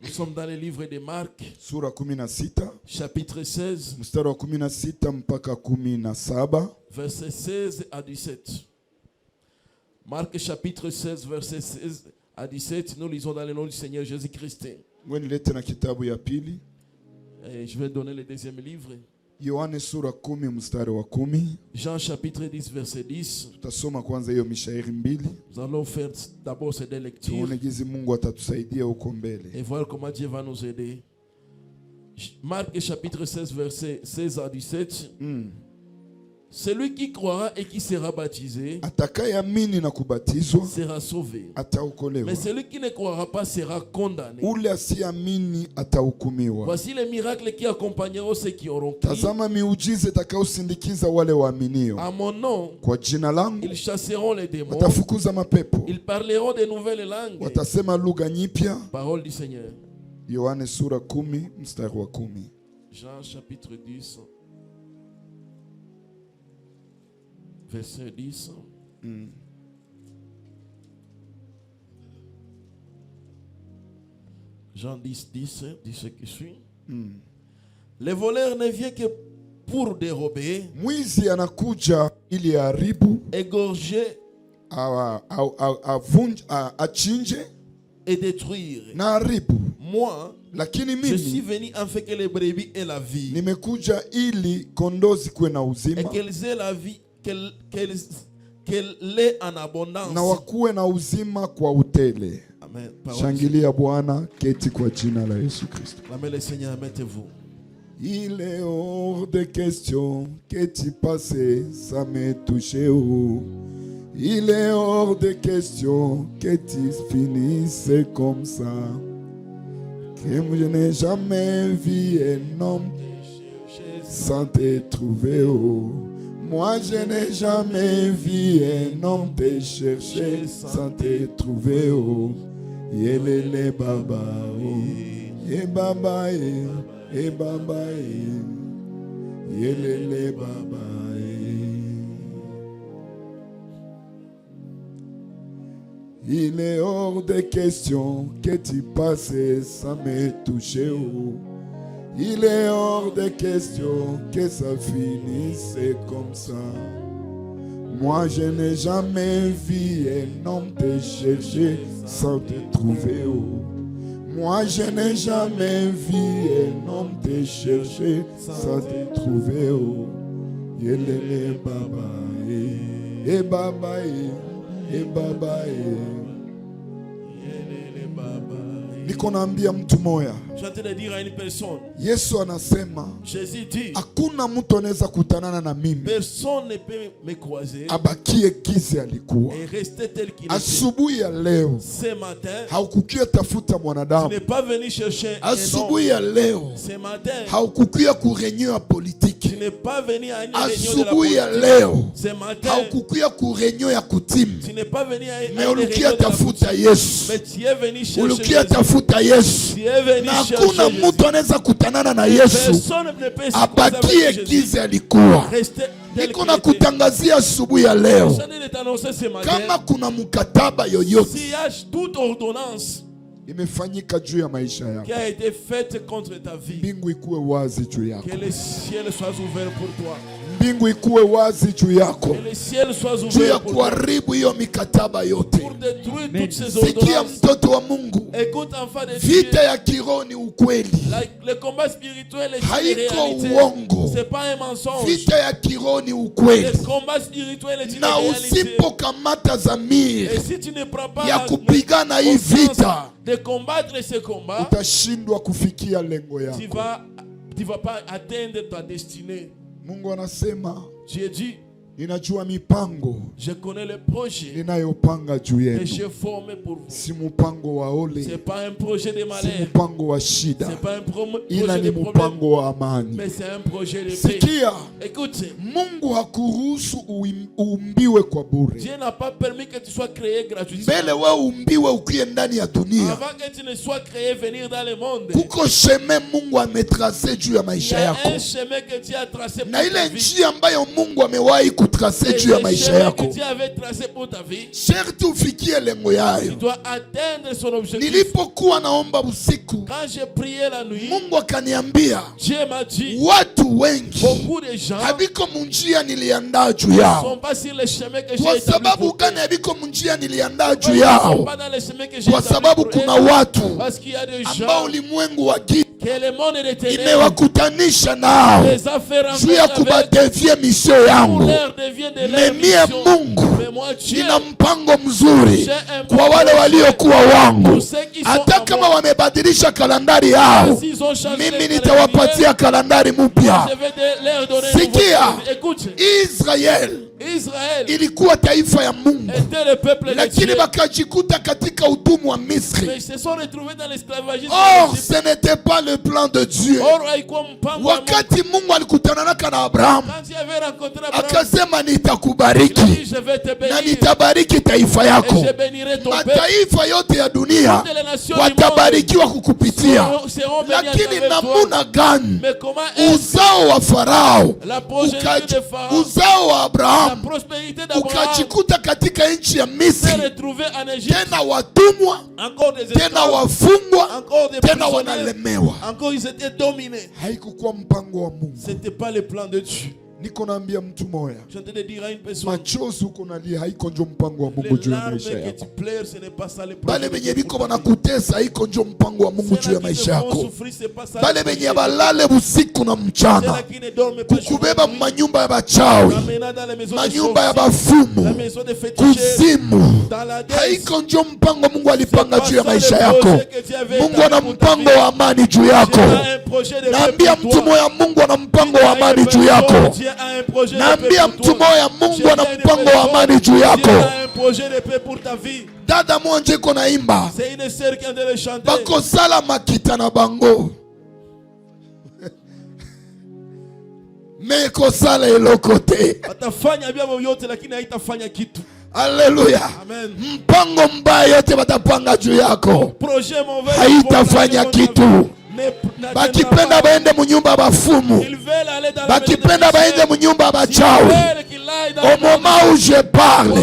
Nous sommes dans le livre de Marc, sura 16, chapitre 16, mstari wa 16 mpaka 17. verset 16 à 17. Marc chapitre 16, verset 16 à 17. Nous lisons dans le nom du Seigneur Jésus-Christ. Et je vais donner le deuxième livre. Yohane sura 10 mstari wa 10. Jean chapitre 10 verset 10. Tutasoma kwanza hiyo mishairi mbili. Nous allons faire d'abord ces deux lectures. Tuone jinsi Mungu atatusaidia huko mbele. Et voir comment Dieu va nous aider. Marc chapitre 16 verset 16 à 17. Celui qui croira et qui sera baptisé atakayeamini na kubatizwa sera sauvé. Ataokolewa. Mais celui qui ne croira pas sera condamné. Ule asiamini atahukumiwa. Voici les miracles qui accompagneront ceux qui auront cru. Tazama miujiza itakayosindikiza wale waaminio. À mon nom, kwa jina langu ils chasseront les démons. Watafukuza mapepo. Ils parleront de nouvelles langues. Watasema lugha nyipya. Parole du Seigneur. Yohane sura 10 mstari wa 10. Jean chapitre 10. Verset 10. Jean 10, 10, dit ce qui suit. Le voleur ne vient que pour dérober, mwizi anakuja ili haribu, égorger, achinje et détruire. Na haribu. Moi, lakini mimi je suis venu afin que les brebis aient la vie. Nimekuja ili kondoo zikuwe na uzima. Et qu'elles aient la vie, qu'elle l'ait en abondance. Na wakuwe na uzima kwa utele. Amen. Shangilia Bwana, keti kwa jina la Yesu Kristo. Amen. Le Seigneur, mettez-vous. Il est hors de question que tu passes sans me toucher. Oh. Il est hors de question que tu finisses comme ça. Que je n'ai jamais vu un homme sans te trouver. Oh. Moi je n'ai jamais vu un homme te chercher sans te trouver. Oh. Yelele baba, oh. Ye baba, ye baba, yelele baba. Il est hors de question que tu passes sans me toucher. Oh. Il est hors de question que ça finisse comme ça. Moi je n'ai jamais vu un homme te chercher sans te trouver. Oh. Moi je n'ai jamais vu un homme te chercher sans te trouver. Oh. Yelele baba, e baba, e baba, yelele baba. Niko naambia mtu moya. Je suis en train de dire à une personne. Yesu anasema, Jésus dit, hakuna mtu anaweza kutanana na mimi. Personne ne peut me croiser. Abakie gizi alikuwa. Et rester tel qu'il était. Asubuhi ya leo. Ce matin. Haukukia tafuta mwanadamu. Tu n'es pas venu chercher un homme. Asubuhi ya leo. Ce matin. Haukukia kureunion ya politiki. Tu n'es pas venu à une réunion de la asubuhi ya leo. Ce matin. Haukukia kureunion ya kutimu. Tu n'es pas venu à une réunion de la tafuta Yesu. Mais tu es venu chercher. Ulukia tafuta Yesu. Tu es venu chercher. Hakuna mtu anaweza kutanana na Yesu abakie gizi alikuwa. Niko na kutangazia asubuhi ya leo, kama kuna mkataba yoyote imefanyika juu ya maisha yako, mbingu ikuwe wazi juu yako. Mbingu ikuwe wazi juu yako, juu ya kuharibu hiyo mikataba yote. Sikia mtoto wa Mungu, vita ya kiroho ni ukweli, haiko uongo. Vita ya kiroho ni ukweli, na usipokamata dhamiri ya kupigana hii vita, utashindwa kufikia lengo yako. Tu vas pas atteindre ta destinée. Mungu anasema, Dieu dit, ninajua mipango, je connais les projets ninayopanga juu yenu. Que j'ai formé pour vous. Si mpango wa ole, c'est pas un projet de malheur. Si mpango wa shida, c'est pas un projet de mpango wa amani. Mais c'est un projet de paix. Sikia, écoute, Mungu hakuruhusu uumbiwe kwa bure. Dieu n'a pas permis que tu sois créé gratuitement. Mbele wewe uumbiwe ukiye ndani ya dunia. Avant que tu ne sois créé venir dans le monde. Kuko chemin Mungu ametracé juu ya maisha yako. Un chemin que Dieu a tracé pour na ile njia ambayo Mungu amewahi kutrase juu ya maisha yako, Dieu avait tracé pour ta vie, sherti ufikie lengo yayo. tu dois atteindre son objectif. Nilipokuwa naomba usiku, Quand j'ai prié la nuit, Mungu akaniambia Dieu m'a dit, watu wengi beaucoup de gens habiko munjia niliandaa juu ne yao. sont pas sur le chemin que j'ai Kwa établi sababu pour eux. gani habiko munjia niliandaa juu Ils ne sont yao? pas dans le chemin que j'ai Kwa établi sababu pour kuna eux. watu Parce qu'il y a des ambao gens ulimwengu wa giza que le monde des ténèbres imewakutanisha nao les a fait juu ya rencontrer avec kubadevie misio pour yangu. leur devient de leur Memie mission. Mungu, Mais moi, Dieu, nina mpango mzuri j'ai un kwa wale projet waliokuwa wangu. pour ceux qui sont Hata à kama moi. wamebadilisha kalandari yao, S'ils ont changé mimi de nitawapatia kalandari mpya. je vais leur donner un nouveau Sikia, calendrier. Écoute, Israel Israël ilikuwa taifa ya Mungu, était le peuple de lakini Dieu, bakajikuta katika utumwa wa Misri. mais ils se sont retrouvés dans l'esclavagisme. Or, ce n'était pas le plan de Dieu. Or, haikuwa mpango wa Mungu. Wakati Mungu alikutananaka na Abrahamu, Quand il avait rencontré Abraham, akasema il a dit, nitakubariki je vais te na bénir nitabariki taifa et yako. je bénirai ton peuple. Mataifa yote ya dunia Toutes les nations du monde watabarikiwa kukupitia. seront bénies à Lakini travers toi. namuna gani Mais comment est uzao wa Farao, la progéniture de Pharaon, uzao wa la Abrahamu prospérité d'Abraham ukajikuta katika nchi ya s'est Misri, retrouvée en Égypte? tena watumwa, Encore des tena esclaves, wafungwa, encore des tena prisonniers, wanalemewa. encore ils étaient dominés. Haikukuwa mpango wa Mungu. C'était pas le plan de Dieu. Niko naambia mtu moya, Je suis en train de dire à une personne, machozi uko nalia haiko njo mpango wa Mungu les juu ya larmes maisha que yako. tu pleures, ce n'est pas ça le plan. Bale benye biko banakutesa haiko njo mpango wa Mungu juu ya maisha yako. Bale benye balale busiku na mchana kukubeba manyumba ya bachawi, manyumba ya bafumu, kuzimu, haiko njo mpango Mungu alipanga juu ya maisha yako. Mungu ana mpango wa amani juu yako. Naambia mtu moya, Mungu ana mpango wa amani juu yako. Naambia mtu moya, Mungu ana mpango wa amani juu yako. Dada mwanje ko naimba bako sala makita na bango meko sala eloko te. Watafanya vyao yote lakini haitafanya kitu. Haleluya. Mpango mbaya yote watapanga juu yako haitafanya kitu. Bakipenda baende munyumba bafumu, bakipenda baende munyumba bachawi. Au moment où je parle,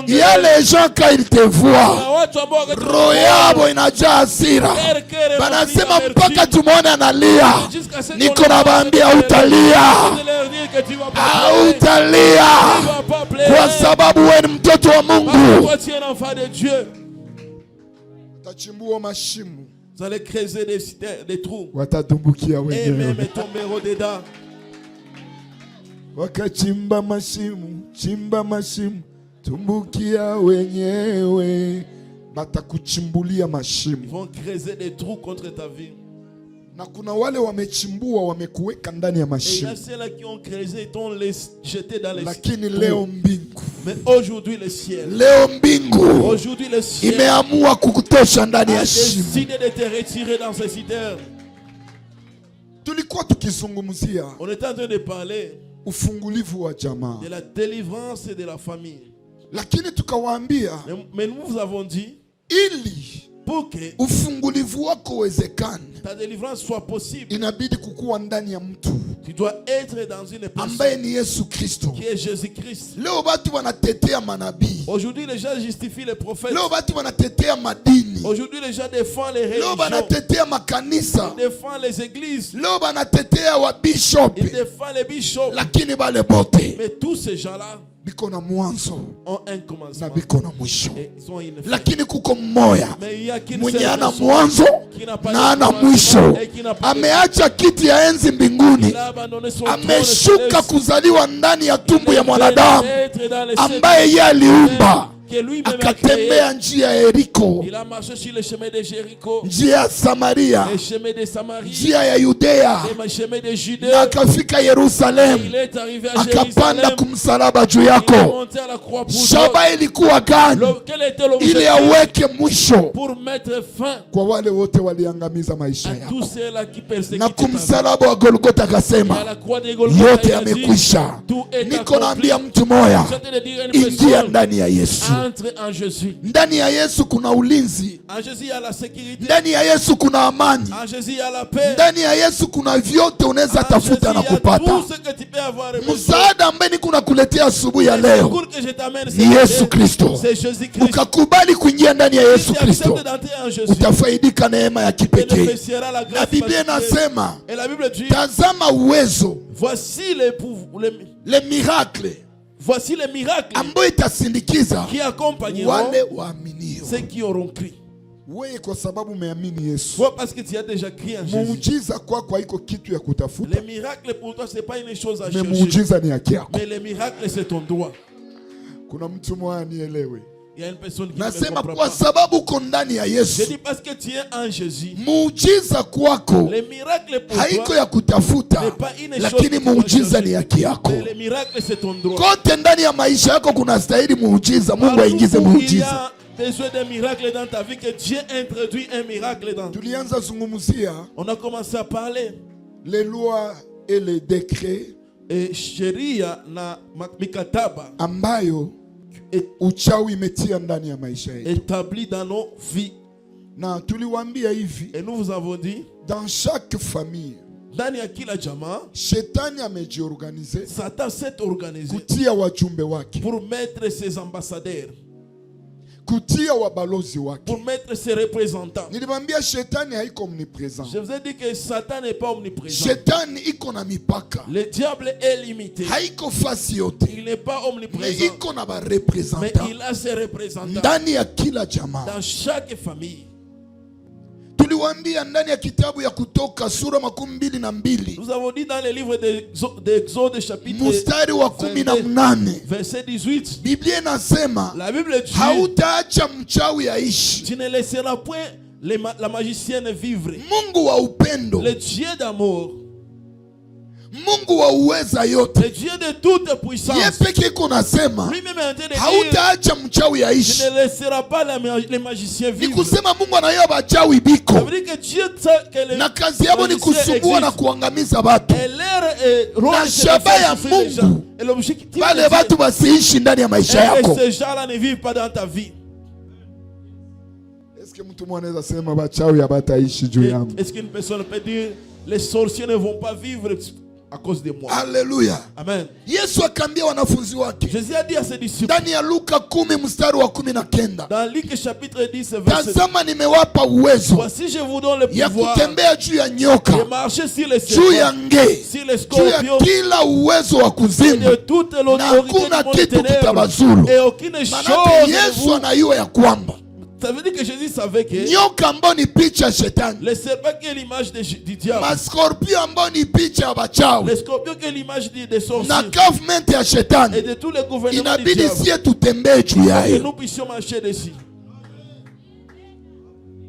il y a les gens quand ils te voient, roho yabo inajaa hasira, banasema mpaka tumwone analia. Niko nabaambia utalia, hautalia kwa sababu wewe ni mtoto wa Mungu. Tachimbua mashimu, vous allez creuser des trous watatumbukia et même wenyewe. tomberont dedans. Wakachimba mashimu, chimba mashimu, tumbukia wenyewe. Batakuchimbulia Ils mashimu. vont creuser des trous contre ta vie. Na kuna wale wamechimbua wamekuweka ndani ya Et il y mashimu. a ceux-là qui ont creusé et t'ont jeté dans les Lakini leo mbingu, Mais aujourd'hui le ciel, leo mbingu aujourd'hui le ciel imeamua kukutosha ndani a ya shimo. décidé de te retirer dans ces citernes. Tulikuwa tukizungumzia On est en train de parler ufungulivu wa jamaa, de la délivrance de la famille. lakini tukawaambia Mais nous vous avons dit, ili pour que ufungulivu wako uwezekane, ta délivrance soit possible, inabidi kukuwa ndani ya mtu tu dois être dans une ambaye personne ni Yesu Kristo. qui est Jésus-Christ. Leo watu wanatetea manabii, Aujourd'hui, les gens justifient les prophètes. leo watu wanatetea madini, Aujourd'hui, les gens défendent les leo religions. wanatetea makanisa, Ils défendent les églises. leo wanatetea wa bishop, Ils défendent les bishops. lakini bale bote Mais tous ces gens-là biko na mwanzo ont un na commencement. biko na mwisho. Et ils ont une fin. Lakini kuko mmoja Mais il y a qu'une mwenye seule ana personne mwanzo qui n'a pas na de ana commencement mwisho. et qui n'a pas de fin. Ameacha kiti ya enzi mbinguni, Il a abandonné son trône ameshuka céleste. kuzaliwa ndani ya Il tumbo ya est mwanadamu d'être dans les ambaye sept yeye aliumba, que lui-même a créé. akatembea njia ya Yeriko, Il a marché sur le chemin de Jéricho, njia ya Samaria, le chemin de Samarie, njia ya Yudea, le chemin de na Judée. akafika Il Yerusalemu, est arrivé à akapanda Jérusalem. kumsalaba juu Il est yako. monté à la croix pour toi. Shaba ilikuwa gani? Quel était Ili l'objectif? aweke mwisho Pour mettre fin kwa wale wote waliangamiza maisha à yako. tous ceux-là qui Na persécutent ta vie. kumsalaba wa Golgotha Et à akasema la croix de Golgotha, yote il a dit, yamekwisha. tout est Niko accompli. naambia mtu moya, Je suis en train de dire à une ingia personne, ndani ya Yesu, Entre en Jésus. Ndani ya Yesu kuna ulinzi. En Jésus il y a la sécurité. Ndani ya Yesu kuna amani. En Jésus il y a la paix. Ndani ya Yesu kuna vyote unaweza En tafuta na Jésus, il y a kupata. tout ce que tu peux avoir besoin. Msaada ambaye niko nakuletea asubuhi ya Le leo secours que je t'amène, ni Yesu Kristo. c'est Jésus-Christ. Ukakubali kuingia ndani ya Si Yesu tu Kristo, acceptes d'entrer en Jésus, utafaidika neema ya kipekee. bénéficieras la Na grâce Biblia particulière. inasema, Et la Bible dit, tazama uwezo, voici le miracle voici les miracles ambayo itasindikiza qui accompagneront wale waaminio. ceux qui auront cru. Wewe kwa sababu umeamini Yesu, Toi parce que tu as déjà crié en Jésus. muujiza kwako haiko kitu ya kutafuta, Les miracles pour toi c'est pas une chose à na chercher. muujiza ni haki yako. Mais les miracles c'est ton droit. Kuna mtu mmoja nielewe, Il y a une personne qui ne nasema comprend kwa pas. sababu uko ndani ya Je Yesu, dis parce que tu es en Jésus. muujiza kwako Les miracles pour haiko toi ya kutafuta, n'est pas une chose lakini que tu dois muujiza ni chercher. haki yako. Mais les miracles c'est ton droit. Kote ndani ya maisha yako kuna stahili muujiza. Mungu Partout aingize où il y muujiza. a besoin d'un miracle dans ta vie, que Dieu introduit un miracle dans ta vie. Tulianza zungumzia On a commencé à parler les lois et les décrets et sheria na mikataba ambayo uchawi imetia ndani ya maisha yetu, établi dans nos vies. na tuliwaambia hivi, Et nous vous avons dit, dans chaque famille ndani ya kila jamaa, shetani amejiorganize Satan s'est organisé kutia wajumbe wake, pour mettre ses ambassadeurs, kutia wabalozi wake. pour mettre ses représentants. Nilimwambia shetani haiko omnipresent, Je vous ai dit que Satan n'est pas omniprésent. shetani iko na mipaka, Le diable est limité. haiko fasi yote, Il n'est pas mais omniprésent. iko na Mais barepresentant il a ses représentants ndani ya kila jamaa. dans chaque famille. Tuliwaambia ndani ya kitabu ya Kutoka sura 22 Nous avons dit dans le livre d'Exode chapitre mstari wa 18, verset 18, Biblia inasema la Bible dit, hautaacha mchawi aishi. tu ne laisseras point la magicienne vivre. Mungu wa upendo, Le Dieu d'amour, Mungu wa uweza yote, le Dieu de toute puissance, yeye peke iko nasema lui-même est en train de dire, hautaacha mchawi tu aishi. ne laisseras pas les magiciens Ni vivre. kusema Mungu anayo bachawi Ça biko veut dire que Dieu sait que les na kazi yabo ni magiciens kusumbua na existent. kuangamiza watu, Et leur rôle, Na c'est de shaba faire ya souffrir les gens. Mungu, Et l'objectif de wale Dieu, watu basiishi ndani ya maisha et yako. ces gens-là ne vivent pas dans ta vie. Eske mtu mmoja anaweza sema bachawi habataishi juu yangu? Est-ce qu'une personne peut dire les sorciers ne vont pas vivre à cause de moi? Haleluya. Amen. Yesu akaambia wanafunzi wake Jésus a dit à ses disciples ndani ya Luka 10 mstari wa 19, dans Luc chapitre 10 verset 10, tazama nimewapa uwezo voici je vous donne le ya pouvoir kutembea juu ya de nyoka, marcher sur les juu ya serpents, nge, sur les juu ya scorpions kila uwezo wa et kuzimu, de toute na l'autorité hakuna du monde des kitu ténèbres. kitabazulu. Et aucune Manake chose ne Yesu vous... anajua ya kwamba Ça veut dire que Jésus savait que nyoka ambao ni picha ya shetani, le serpent qui est l'image du diable, maskorpio ambao ni picha ya le bachawi, scorpion qui est l'image des na sorciers government ya et shetani, de tous les gouvernements du inabidi diable, sie tutembee juu que yayo. nous puissions marcher dessus.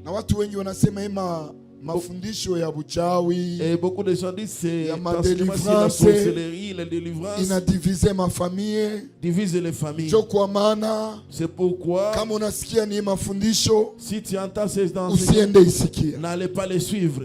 Na watu wengi wanasema mafundisho ya buchawi Et beaucoup de gens disent c'est Ya ma pratiquement c'est la délivrance, sorcellerie, la délivrance inadivize mafamie. divise les familles. Njo kwa maana C'est pourquoi kama unasikia ni mafundisho si tu entends ces enseignements, usiende isikia. n'allez pas les suivre.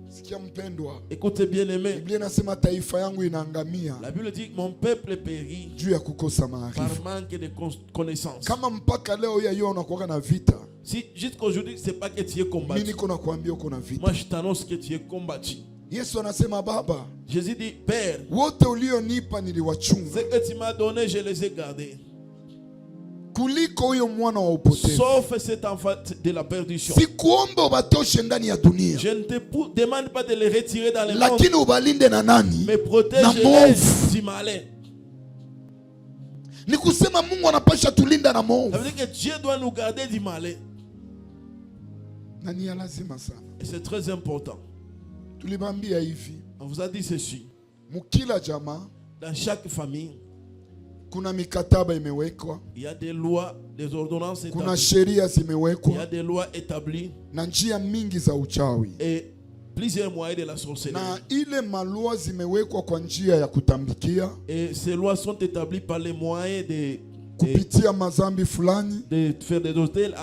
Sikia mpendwa, Écoutez bien aimé, Biblia inasema taifa yangu inaangamia la Bible dit que mon peuple périt juu ya kukosa par maarifa. manque de connaissances. Kama mpaka leo yayo unakuwa na vita, Si jusqu'aujourd'hui c'est pas que tu es mimi combattu, niko nakwambia uko na vita. moi je t'annonce que tu es combattu. Yesu anasema Baba, Jésus dit Père, wote ulionipa niliwachunga ce que tu m'as donné je les ai gardés, kuliko huyo mwana wa upotevu. sauf cet enfant de la perdition. Sikuomba ubatoshe ndani ya dunia, Je ne te demande pas de les retirer dans le monde, lakini ubalinde na nani? mais Na protège-les mwovu. du malin. Ni kusema Mungu anapasha tulinda na Ça mwovu, veut dire que Dieu doit nous garder du malin. na ni ya lazima sana. Et c'est très important. Tulibambia hivi, On vous a dit ceci. mukila jamaa Dans chaque famille, kuna mikataba imewekwa, il y a des lois, des ordonnances kuna établies. sheria Il y a zimewekwa des lois établies na njia mingi za uchawi, et plusieurs moyens de la sorcellerie. na ile malua zimewekwa kwa njia ya kutambikia Et ces lois sont établies par les moyens de kupitia mazambi fulani, faire des hôtels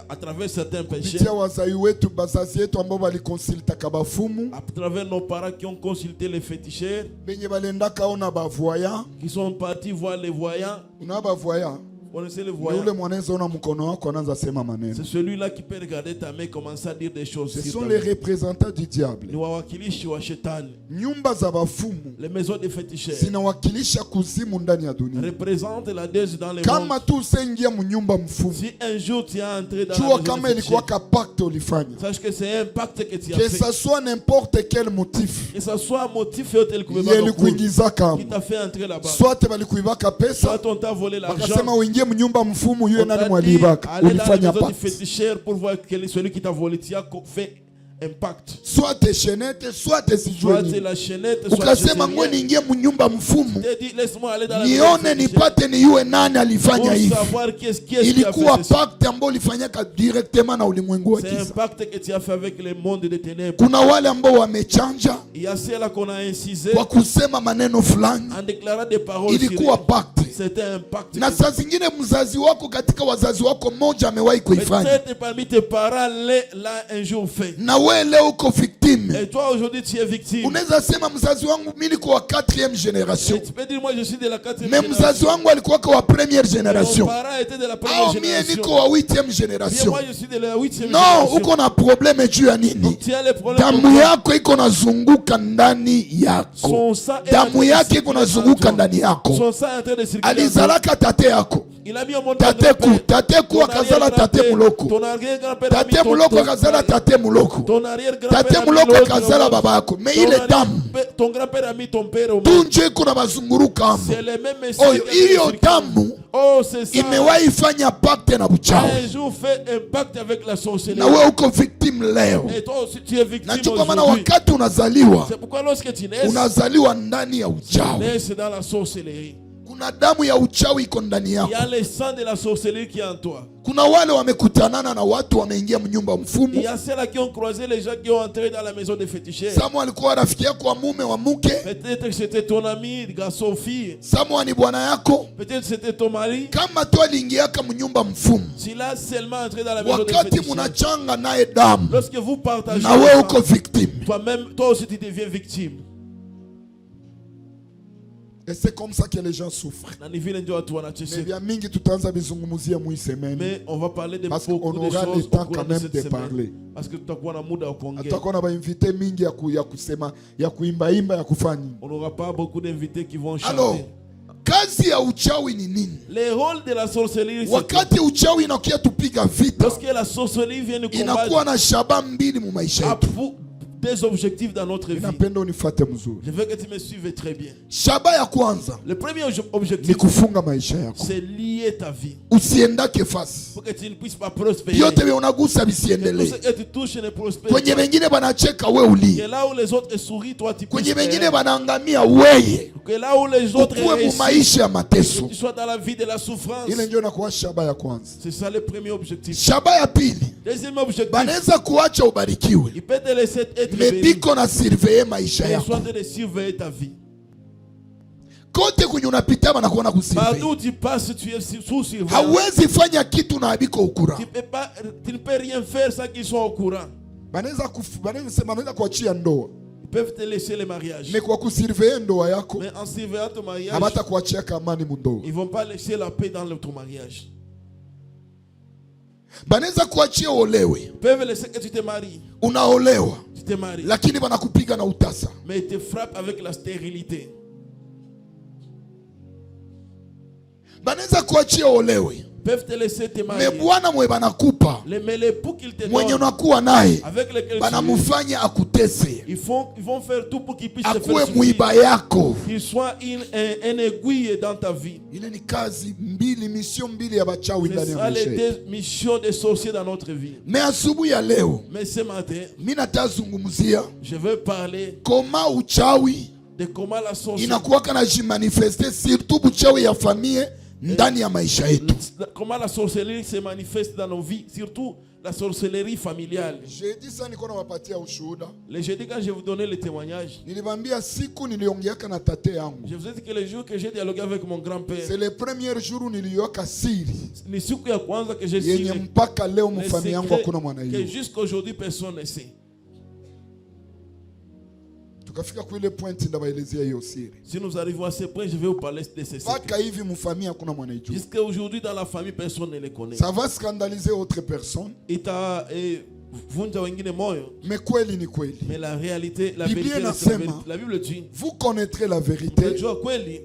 à travers certains péchés, kupitia wazai wetu bazazi yetu ambao walikonsultaka bafumu à travers nos parents qui ont consulté les féticheurs, benye balendaka ona bavoya. qui sont partis voir les voyants. Una bavoya, Vous connaissez le Ni voyant? ule mwanaweza ona mkono wako anaanza sema maneno. C'est celui-là qui peut regarder ta main et commencer à dire des choses. Ce sur sont ta les main. représentants du diable. Ni wawakilishi wa shetani. Nyumba za bafumu Les maisons des féticheurs zinawakilisha kuzimu ndani ya dunia. représentent la deuxième dans les Kama mondes. tu usengia mnyumba mfumu, Si un jour tu es entré dans la jua maison kama des ilikuwa féticheurs, ka pacte ulifanya. sache que c'est un pacte que tu as Que fait. ça soit n'importe quel motif, Que ce soit un motif et tel que yelikuingiza qui kama. t'a fait entrer là-bas. Soit balikuibaka pesa, Soit on t'a volé l'argent. wakasema uingie mnyumba mfumu yule On nani t'a dit, mwalibaka, allez dans la ulifanya maison du pacte. féticheur pour voir quel est celui qui t'a volé. Tu as fait un pacte. Soit tes chaînettes, soit tes Soit sijoni. c'est la chaînette, soit Ukasema je sais ngwe rien. niingie mnyumba mfumu, Tu t'es dit, laisse-moi aller dans la maison nione du féticheur nipate niyue nani alifanya pour hivi. savoir qui est-ce qui a Ilikuwa fait ceci. pacte ambao ulifanyaka directement na ulimwengu wa C'est un giza. pacte que tu as fait avec le monde des ténèbres. Kuna wale ambao wamechanja Il y a ceux-là qu'on a incisé kwa kusema maneno fulani, en déclarant des paroles. ilikuwa sur eux. pacte. C'était un pacte. Na saa zingine mzazi wako katika wazazi wako mmoja amewahi kuifanya, Peut-être parmi tes parents l'a un jour fait. na wewe leo uko victime. Et toi aujourd'hui tu es victime. Unaweza sema mzazi wangu mimi niko wa 4e génération, Et tu peux dire moi je suis de la 4e mais mzazi wangu alikuwa wa première Mon génération. parent était de la première Au mie génération. niko wa 8e Bien, génération. moi je suis de la 8e No, génération. uko na probleme juu ya nini? Donc tu as les problèmes. Damu yako iko nazunguka ndani yako, Son sang est damu en train de yake iko circuler nazunguka en toi. ndani yako. Son sang est en train de circuler en toi. Alizalaka tate yako, Il a mis au monde tate ku akazala tate muloko, ton arrière-grand-père. tate muloko akazala tate muloko, Ton arrière-grand-père. tate a mis muloko l'autre akazala au monde. baba yako. Me Ton ile arrière- damu Ton grand-père a mis ton père au monde. tunje iko na bazunguruka amo. C'est le même message. Oyo hiyo damu Oh, c'est ça. imewahi fanya pacte na buchawi, Un jour fait un pacte avec la sorcellerie. na wewe uko victime leo. Et toi aussi tu es victime Na ndio kwa maana aujourd'hui. wakati unazaliwa, C'est pourquoi lorsque tu nais, unazaliwa ndani ya uchawi. naissent dans la sorcellerie. Kuna damu ya uchawi iko ndani Il yako. y a le sang de la sorcellerie qui est en toi. Kuna wale wamekutanana na watu wameingia mnyumba Il mfumu. y a ceux-là qui ont croisé les gens qui ont entré dans la maison des féticheurs. Samu alikuwa rafiki yako wa mume wa mke, Peut-être que c'était ton ami, garçon, fille. Samu ni bwana yako. Peut-être que c'était ton mari. Kama tu aliingiaka mnyumba mfumu, S'il a seulement entré dans la maison des wakati féticheurs. munachanga naye damu, Lorsque vous partagez, na wewe uko victime. toi-même, toi aussi tu deviens victime. Et c'est comme ça que les gens souffrent. Na ni vile ndio watu Mais wanateseka. bien mingi tutaanza bizungumzia mwi semaine. Mais on va parler de Parce beaucoup qu'on de aura choses le temps au cours quand de même cette de semaine. parler. Parce que tutakuwa na muda wa kuongea. Tutakuwa na bainvite mingi ya kusema, ya kuimba imba, ya kufanya. On n'aura pas beaucoup d'invités qui vont chanter. Alors, kazi ya uchawi ni nini? Le rôle de la sorcellerie, c'est Wakati uchawi inakuja tupiga vita, lorsque la sorcellerie vient nous inakuwa combattre, na shaba mbili mu maisha a yetu. pour des objectifs dans notre vie. Napenda unifuate mzuri. Je veux que tu me suives très bien. Shaba ya kwanza Le premier ni objectif, kufunga maisha yako, c'est lier ta vie. usiendake fasi, Pour que tu ne puisses pas prospérer. vyote vya unagusa Que tout ce visiendelee. que tu touches ne prospère Kwenye pas. wengine banacheka we ulie, Que là où les autres sourient, toi tu kwenye puisses wengine faire. banaangamia weye, Que là où les autres ukuwe mu réussissent, maisha ya mateso. tu sois dans la vie de la souffrance. Ile ndio inakuwa shaba ya kwanza. C'est ça le premier objectif. Shaba ya pili, Deuxième objectif, banaweza kuacha ubarikiwe, il peut te laisser être me béni. biko na surveye maisha Et yako soit de surveiller ta vie. kote kwenye unapita, banakuona Partout kusurveye. où tu passes, tu es sous surveillance. Hawezi fanya kitu na abiko ukura. Tu ne peux rien faire sans qu'ils soient au courant. Banaweza sema, banaweza kuachia ndoa, Ils peuvent te laisser le mariage. me kwa kusurveye ndoa yako Mais en surveillant ton mariage, habata kuachia amani mu ndoa. ils ne vont pas laisser la paix dans ton mariage. Banaweza kuachia uolewe, Ils peuvent laisser que tu te maries. unaolewa Tu te maries. lakini banakupiga na utasa. Mais ils te frappent avec la stérilité. Banaweza kuachia uolewe, Ils peuvent te laisser te me marier. bwana mwe banakupa Mais l'époux qu'ils te mwenye donnent, unakuwa naye avec lequel tu es, banamufanya akutese, ils vont faire tout pour qu'ils puissent te akuwe faire souffrir. mwiba yako. Qu'il soit une aiguille dans ta vie. Ile ni kazi mbili, mission mbili ya bachawi C'est ndani ya ça maisha les yetu. deux missions des sorciers dans notre vie. Me asubuhi ya leo Mais ce matin, mimi natazungumzia je veux parler koma uchawi de comment la sorcellerie, inakuwa kana jimanifeste, surtout buchawi ya famille ndani ya maisha yetu. comment la sorcellerie se manifeste dans nos vies, surtout la sorcellerie familiale. Jeudi sana niko nawapatia ushuhuda. Le jeudi, quand je vous donnais le témoignage, Nilibambia siku niliongeaka na tate yangu. je vous ai dit que le jour que j'ai dialogué avec mon grand-père, C'est le premier jour niliyoka siri ni siku ya kwanza que j'ai yenye su mpaka leo le mfami yangu secret hakuna mwana que hiyo. jusqu'aujourd'hui personne ne sait. tukafika kwa ile point ndabaelezea hiyo siri. Si nous arrivons à ce point, je vais vous parler de ces secrets. Paka hivi mfamia hakuna mwanaijua. Jusqu'à aujourd'hui dans la famille, personne ne les connaît. Ça va scandaliser autre personne. Vunja wengine moyo. Mais kweli ni kweli. Mais la réalité, la Biblia vérité, inasema, la Bible dit, vous connaîtrez la vérité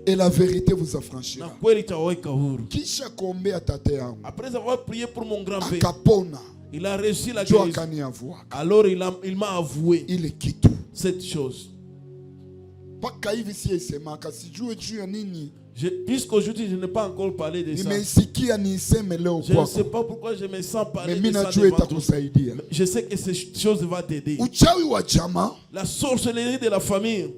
et la vérité vous affranchira. na kweli itawaweka huru. Kisha kuombea tate yangu Après avoir prié pour mon grand-père, akapona, il a reçu la jo guérison. akaniavua Alors il m'a avoué ile kitu. cette chose. Paka hivi si isemaka sijue juu ya nini. Puisqu'aujourd'hui je n'ai pas encore parlé de ça. Nimeisikia niiseme leo Je ne kwako. sais pas pourquoi je me sens parler Mais de ça najua devant toi. itakusaidia. Je sais que cette chose va t'aider. Uchawi wa jamaa La sorcellerie de la famille.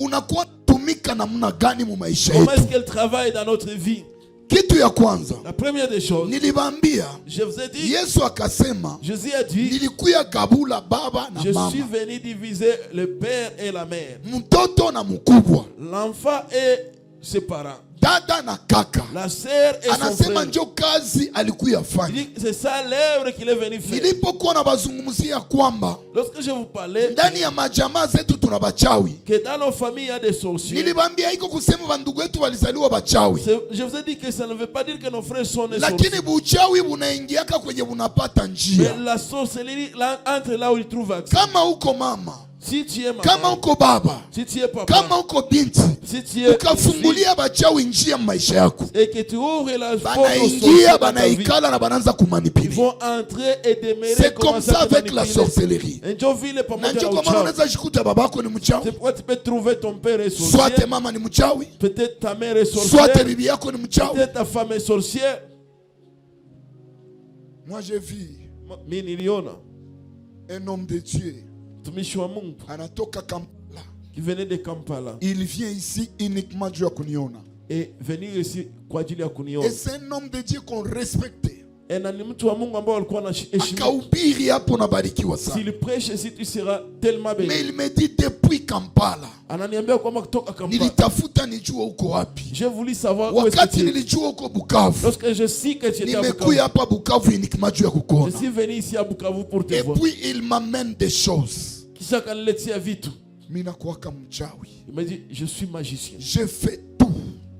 unakuwa tumika namna gani mu maisha Comment est-ce yetu? qu'elle travaille dans notre vie? Kitu ya kwanza La première des choses, niliwaambia, je vous ai dit, Yesu akasema Jésus a dit, nilikuya gabula baba na je suis mama, venu diviser le père et la mère, mtoto na mkubwa, l'enfant et ses parents, dada na kaka. la sœur et son Anasema frère. njo kazi alikuya Il fanya. dit que c'est ça l'œuvre qu'il est venu faire. Nilipokuwa na bazungumzia kwamba Lorsque je vous parlais ndani ya majamaa zetu tuna bachawi, que dans nos familles il y a des sorciers, niliwaambia iko kusema bandugu wetu walizaliwa bachawi, je vous ai dit que ça ne veut pas dire que nos frères sont des lakini sorciers. buchawi bunaingiaka kwenye bunapata njia. Mais la sorcellerie entre là où ils trouvent accès. Kama uko mama, Si tu es kama maman, uko baba, si tu es papa, kama uko binti, si tu es une fille, ukafungulia bachawi njia maisha yako, et que tu ouvres la porte aux banaingia sorciers dans ta vie, banaikala na banaanza ils kumanipuli. vont entrer et demeurer. C'est comme commencer ça à te avec la manipuler. sorcellerie. Et Dieu vit les Na pamoja ndio na kwa maana uchawi. unaweza jikuta babako ni mchawi, C'est pourquoi tu peux trouver ton père est swate sorcier, mama ni mchawi, peut-être ta mère est swate sorcière, bibi yako ni mchawi. peut-être ta femme est sorcière. Moi j'ai vu Mimi niliona un homme de Dieu mtumishi wa Mungu anatoka Kampala, qui venait de Kampala il vient ici uniquement juu ya kuniona, et venir ici kwa ajili ya et kuniona. c'est un homme de Dieu qu'on respecte. Na ni mtu wa Mungu ambao alikuwa anaheshimiwa. Akahubiri hapo na barikiwa sana. S'il prêche ici tu seras tellement béni. Mais il me dit depuis Kampala Ananiambia kwamba kutoka Kampala. nilitafuta nijue uko wapi. J'ai voulu savoir où est-ce que Wakati tu es. nilijua uko Bukavu, Lorsque je sais que tu étais à Bukavu, nimekuya hapa Bukavu uniquement juu ya je kukuona. suis venu ici à Bukavu pour te Et voir. puis il m'amène des choses. Kisha kaniletea vitu. Mimi nakuwaka mchawi. Il m'a dit je suis magicien. J'ai fait tout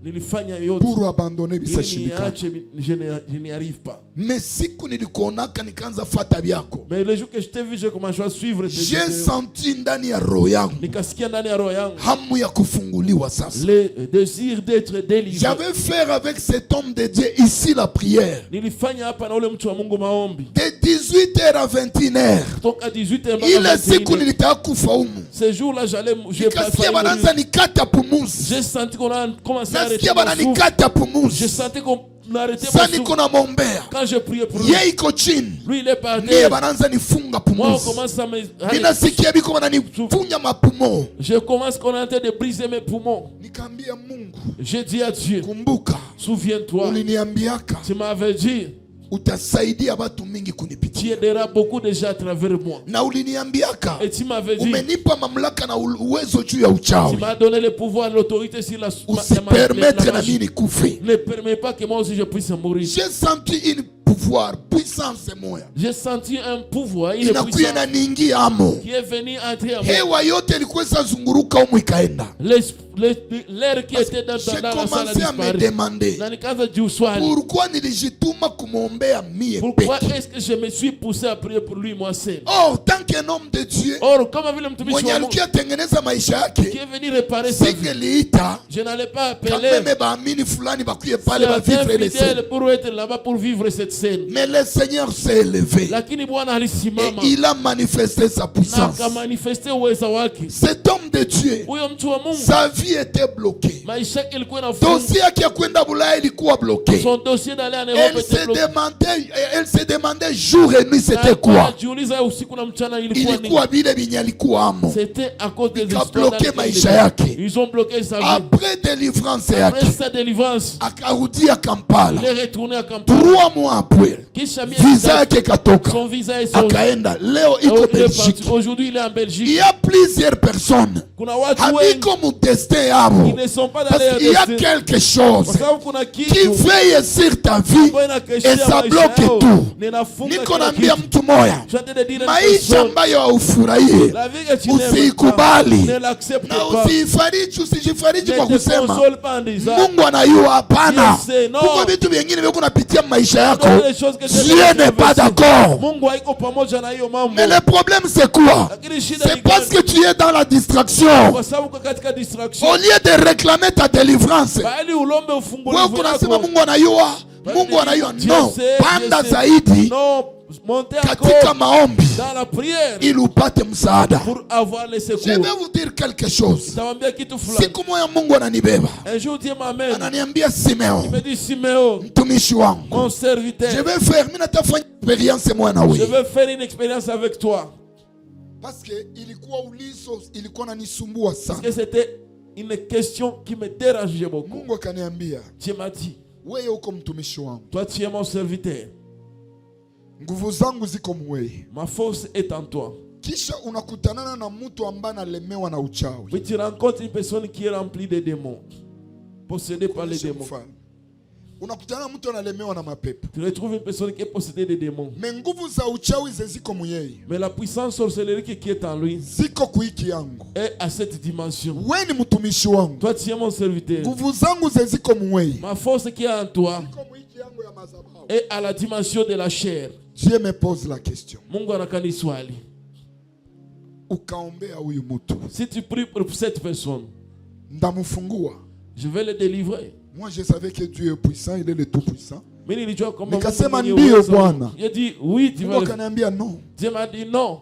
Nilifanya yote pour abandonner ili bisashindikana. niache, je n'y arrive pas. Mais siku nilikuonaka nikaanza fata byako, Mais le jour que je t'ai vu, j'ai commencé à suivre tes j'ai vidéos. senti ndani ya roho yangu Nikasikia ndani ya roho yangu hamu ya kufunguliwa sasa. le désir d'être délivré. J'avais fait avec cet homme de Dieu ici la prière Nilifanya hapa na ule mtu wa Mungu maombi de 18h à 21h. kutoka 18h mpaka Ile siku 21h. nilitaka kufa humu, Ce jour-là, j'ai nikasikia banaanza nikata pumuzi, J'ai senti qu'on a commencé à arrêter nasikia mon souffle. bananikata J'ai pumuzi. senti qu'on arrêtait Sasa mon souffle. niko namwombea, Quand je priais pour lui, ye iko chini, lui il est par mie terre. banaanza nifunga Moi, on pumuzi. commence à me... Ninasikia biko bananifunya mapumo. Je commence qu'on est en train de briser mes poumons. Nikaambia Mungu, J'ai dit à Dieu, kumbuka souviens-toi, uliniambiaka tu m'avais dit, utasaidia watu mingi tu kunipitia, aideras beaucoup de gens à travers moi. na uliniambiaka Et tu m'avais dit, umenipa mamlaka na uwezo juu ya tu uchawi, m'as donné le pouvoir, l'autorité sur la usipermetre na magie. mimi nikufe. Ne permets pas que moi aussi je puisse mourir. J'ai senti une pouvoir, puissance moya J'ai senti un pouvoir, une inakuya puissance na ningi amo, qui est venue entrer en moi. hewa yote ilikuwa zunguruka humu ikaenda. L'air qui était dans J'ai la salle a commencé à me disparu. demander Na nikaanza jiuswali, pourquoi nilijituma kumwombea mie pourquoi peke. est-ce que je me suis poussé à prier pour lui moi seul? Or, tant qu'un homme de Dieu Or, kama vile mtumishi mwenye wa Mungu alikuwa tengeneza maisha qui yake, est venu réparer sa vie, singeliita je n'allais pas kama appeler meme baamini fulani bakuye pale ba certains vivre les scènes. fidèles pour être là-bas pour vivre cette scène. Mais le Seigneur s'est élevé Lakini Bwana et alisimama il a manifesté sa na puissance. akamanifeste uweza wake. Cet homme de Dieu, Huyo mtu wa Mungu sa vie était bloquée. maisha yake ilikuwa inafungwa. Dossier yake ya kwenda Bulaya ilikuwa bloqué. Son dossier d'aller en Europe Elle était bloqué. elle se demandait jour et nuit c'était quoi. Anajiuliza usiku na mchana ilikuwa nini? Ilikuwa vile vinye alikuwa amo. C'était à cause des Ika histoires bloqué dans lesquelles maisha il yake. était. Ils ont bloqué sa vie. Après délivrance yake, Après sa délivrance, akarudia Kampala. il est retourné à Kampala. 3 mois après, Kisha miezi visa tatu, yake katoka, son visa est sorti. akaenda. Leo Il iko est parti. Belgique. Aujourd'hui, il est en Il Belgique. y a plusieurs personnes Kuna watu wengi habiko mudestin destin yabo. Ils ne sont pas dans Parce leur qu'il y a destin. quelque chose Kwa sababu kuna qui kitu veille sur ta vie et ça bloque tout. Niko naambia mtu moya, maisha ambayo haufurahie usiikubali na usijifariji kwa kusema Mungu anayua. Hapana, kuko vitu vingine viko napitia maisha yako, Dieu n'est pas d'accord. Mais le problème c'est quoi? C'est parce que tu es dans la distraction. Au lieu de réclamer ta délivrance, wewe unasema Mungu anayua, Mungu anayua. Non, panda zaidi katika maombi ili upate msaada. Je vais vous dire quelque chose. Siku moja Mungu ananibeba, ananiambia Simeo, mtumishi wangu, je vais faire, mimi natafanya experience moja na wewe. Je vais faire une expérience avec toi. Parce que ilikuwa ulizo, ilikuwa nanisumbua sana. Parce que c'était une question qui me dérangeait beaucoup. Mungu akaniambia, Dieu m'a dit, wewe uko mtumishi wangu, toi tu es mon serviteur. Nguvu zangu ziko mwewe. Ma force est en toi. Kisha unakutanana na mtu ambaye analemewa na uchawi. Puis tu rencontres une personne qui est remplie de démons, possédée par les démons. Unakutana na mtu analemewa na mapepo. Tu retrouves une personne qui est possédée de démons. Mais nguvu za uchawi ziko muyeye. Mais la puissance sorcellerie qui est en lui ziko kuiki yangu. Est à cette dimension. Wewe ni mtumishi wangu. Toi tu es mon serviteur. Nguvu zangu ziko muyeye. Ma force qui est en toi ziko kuiki yangu ya madhabahu. Est à la dimension de la chair. Dieu me pose la question. Mungu anakani swali. Ukaombea huyu mtu. Si tu pries pour cette personne, ndamufungua. Je vais le délivrer. Moi je savais que Dieu est puissant, il est le tout puissant. Nikasema ndio Bwana. Il dit oui, tu vas. Akaniambia non. Dieu m'a dit non.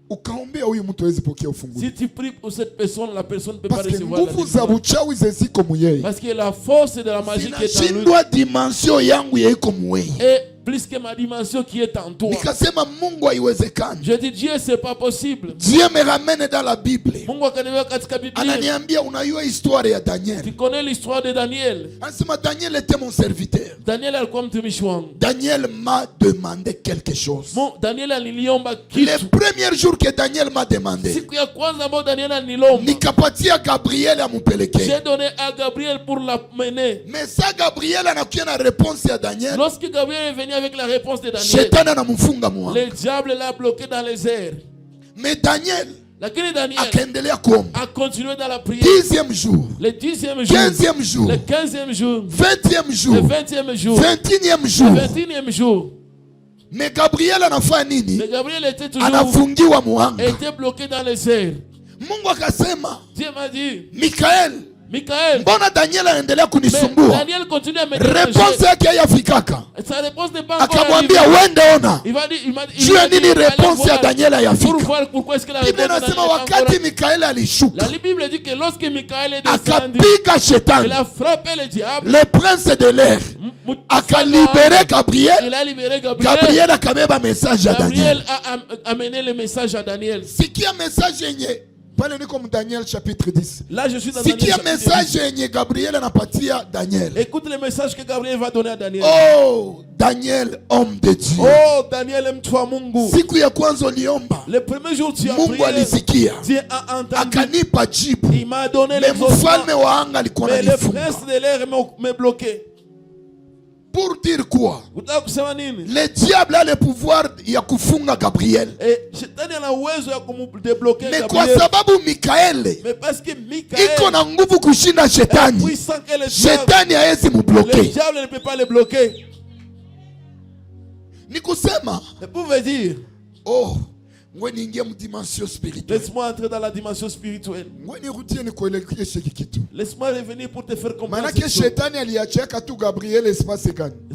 Ukaombea huyu mtu hawezi pokea ufunguo. Si tu pries pour cette personne, la personne ne peut pas recevoir. Nguvu za uchawi ziko muyeye. Parce que la force de la magie qui est en lui. Shindwa dimension yangu yeko muyeye. Et plus que ma dimension qui est en toi. Nikasema Mungu haiwezekani. Je dis Dieu c'est pas possible. Dieu me ramène dans la Bible. Mungu akaniweka katika Biblia. Ananiambia unajua histoire ya Daniel. Tu connais l'histoire de Daniel? Anasema Daniel était mon serviteur. Daniel alikuwa mtumishi wangu. Daniel m'a demandé quelque chose. Daniel aliniomba kitu. Le premier jour que Daniel m'a demandé. Siku ya kwanza ambayo Daniel aliniomba. Nikapatia Gabriel amupeleke. J'ai donné à Gabriel pour l'amener. Mais ça Gabriel anakuja na réponse ya Daniel. Lorsque Gabriel est venu avec la réponse de Daniel, le diable l'a bloqué dans les airs. Mais Daniel a continué dans la prière. 10e jour, le 10e jour, 15e jour, le 15e jour, 20e jour, le 20e jour, 21e jour, le 21e jour. Mais Gabriel anafanya nini? Mais Gabriel était toujours anafungiwa muanga. Était bloqué dans les airs. Mungu akasema, Dieu m'a dit, Michael, mbona Daniel anaendelea kunisumbua? Daniel continue à me déranger. Réponse yake hayafikaka. Sa réponse n'est pas encore akamwambia wende ona. Juu ya nini réponse ya Daniel hayafika? Biblia inasema wakati Mikaeli alishuka, la Bible dit que lorsque Mikael est descendu, akapiga shetani, il a frappé le diable, le prince de l'air, akalibere Gabriel. Il a libéré Gabriel. Gabriel akabeba message ya Daniel. Gabriel a amené le message à Daniel. Sikia message yenye pale ni comme Daniel chapitre 10. Là je suis dans Daniel. Sikia message yenye Gabriel anapatia Daniel. Écoute le message que Gabriel va donner à Daniel. Oh Daniel, homme de Dieu. Oh Daniel, aime-toi Mungu. Siku ya kwanza uliomba, le premier jour tu as Mungu prié, alisikia. Dieu a entendu. Akanipa jibu. Il m'a donné le mfalme wa anga alikuwa ananifunga. Mais le prince de l'air m'a bloqué. Pour dire quoi? Le diable a le pouvoir ya kufunga Gabriel. Mais kwa sababu Mikaeli iko na nguvu kushinda shetani, shetani haezi mubloke. Ni kusema, oh, laisse-moi entrer dans la dimension spirituelle. Laisse-moi revenir pour te faire comprendre.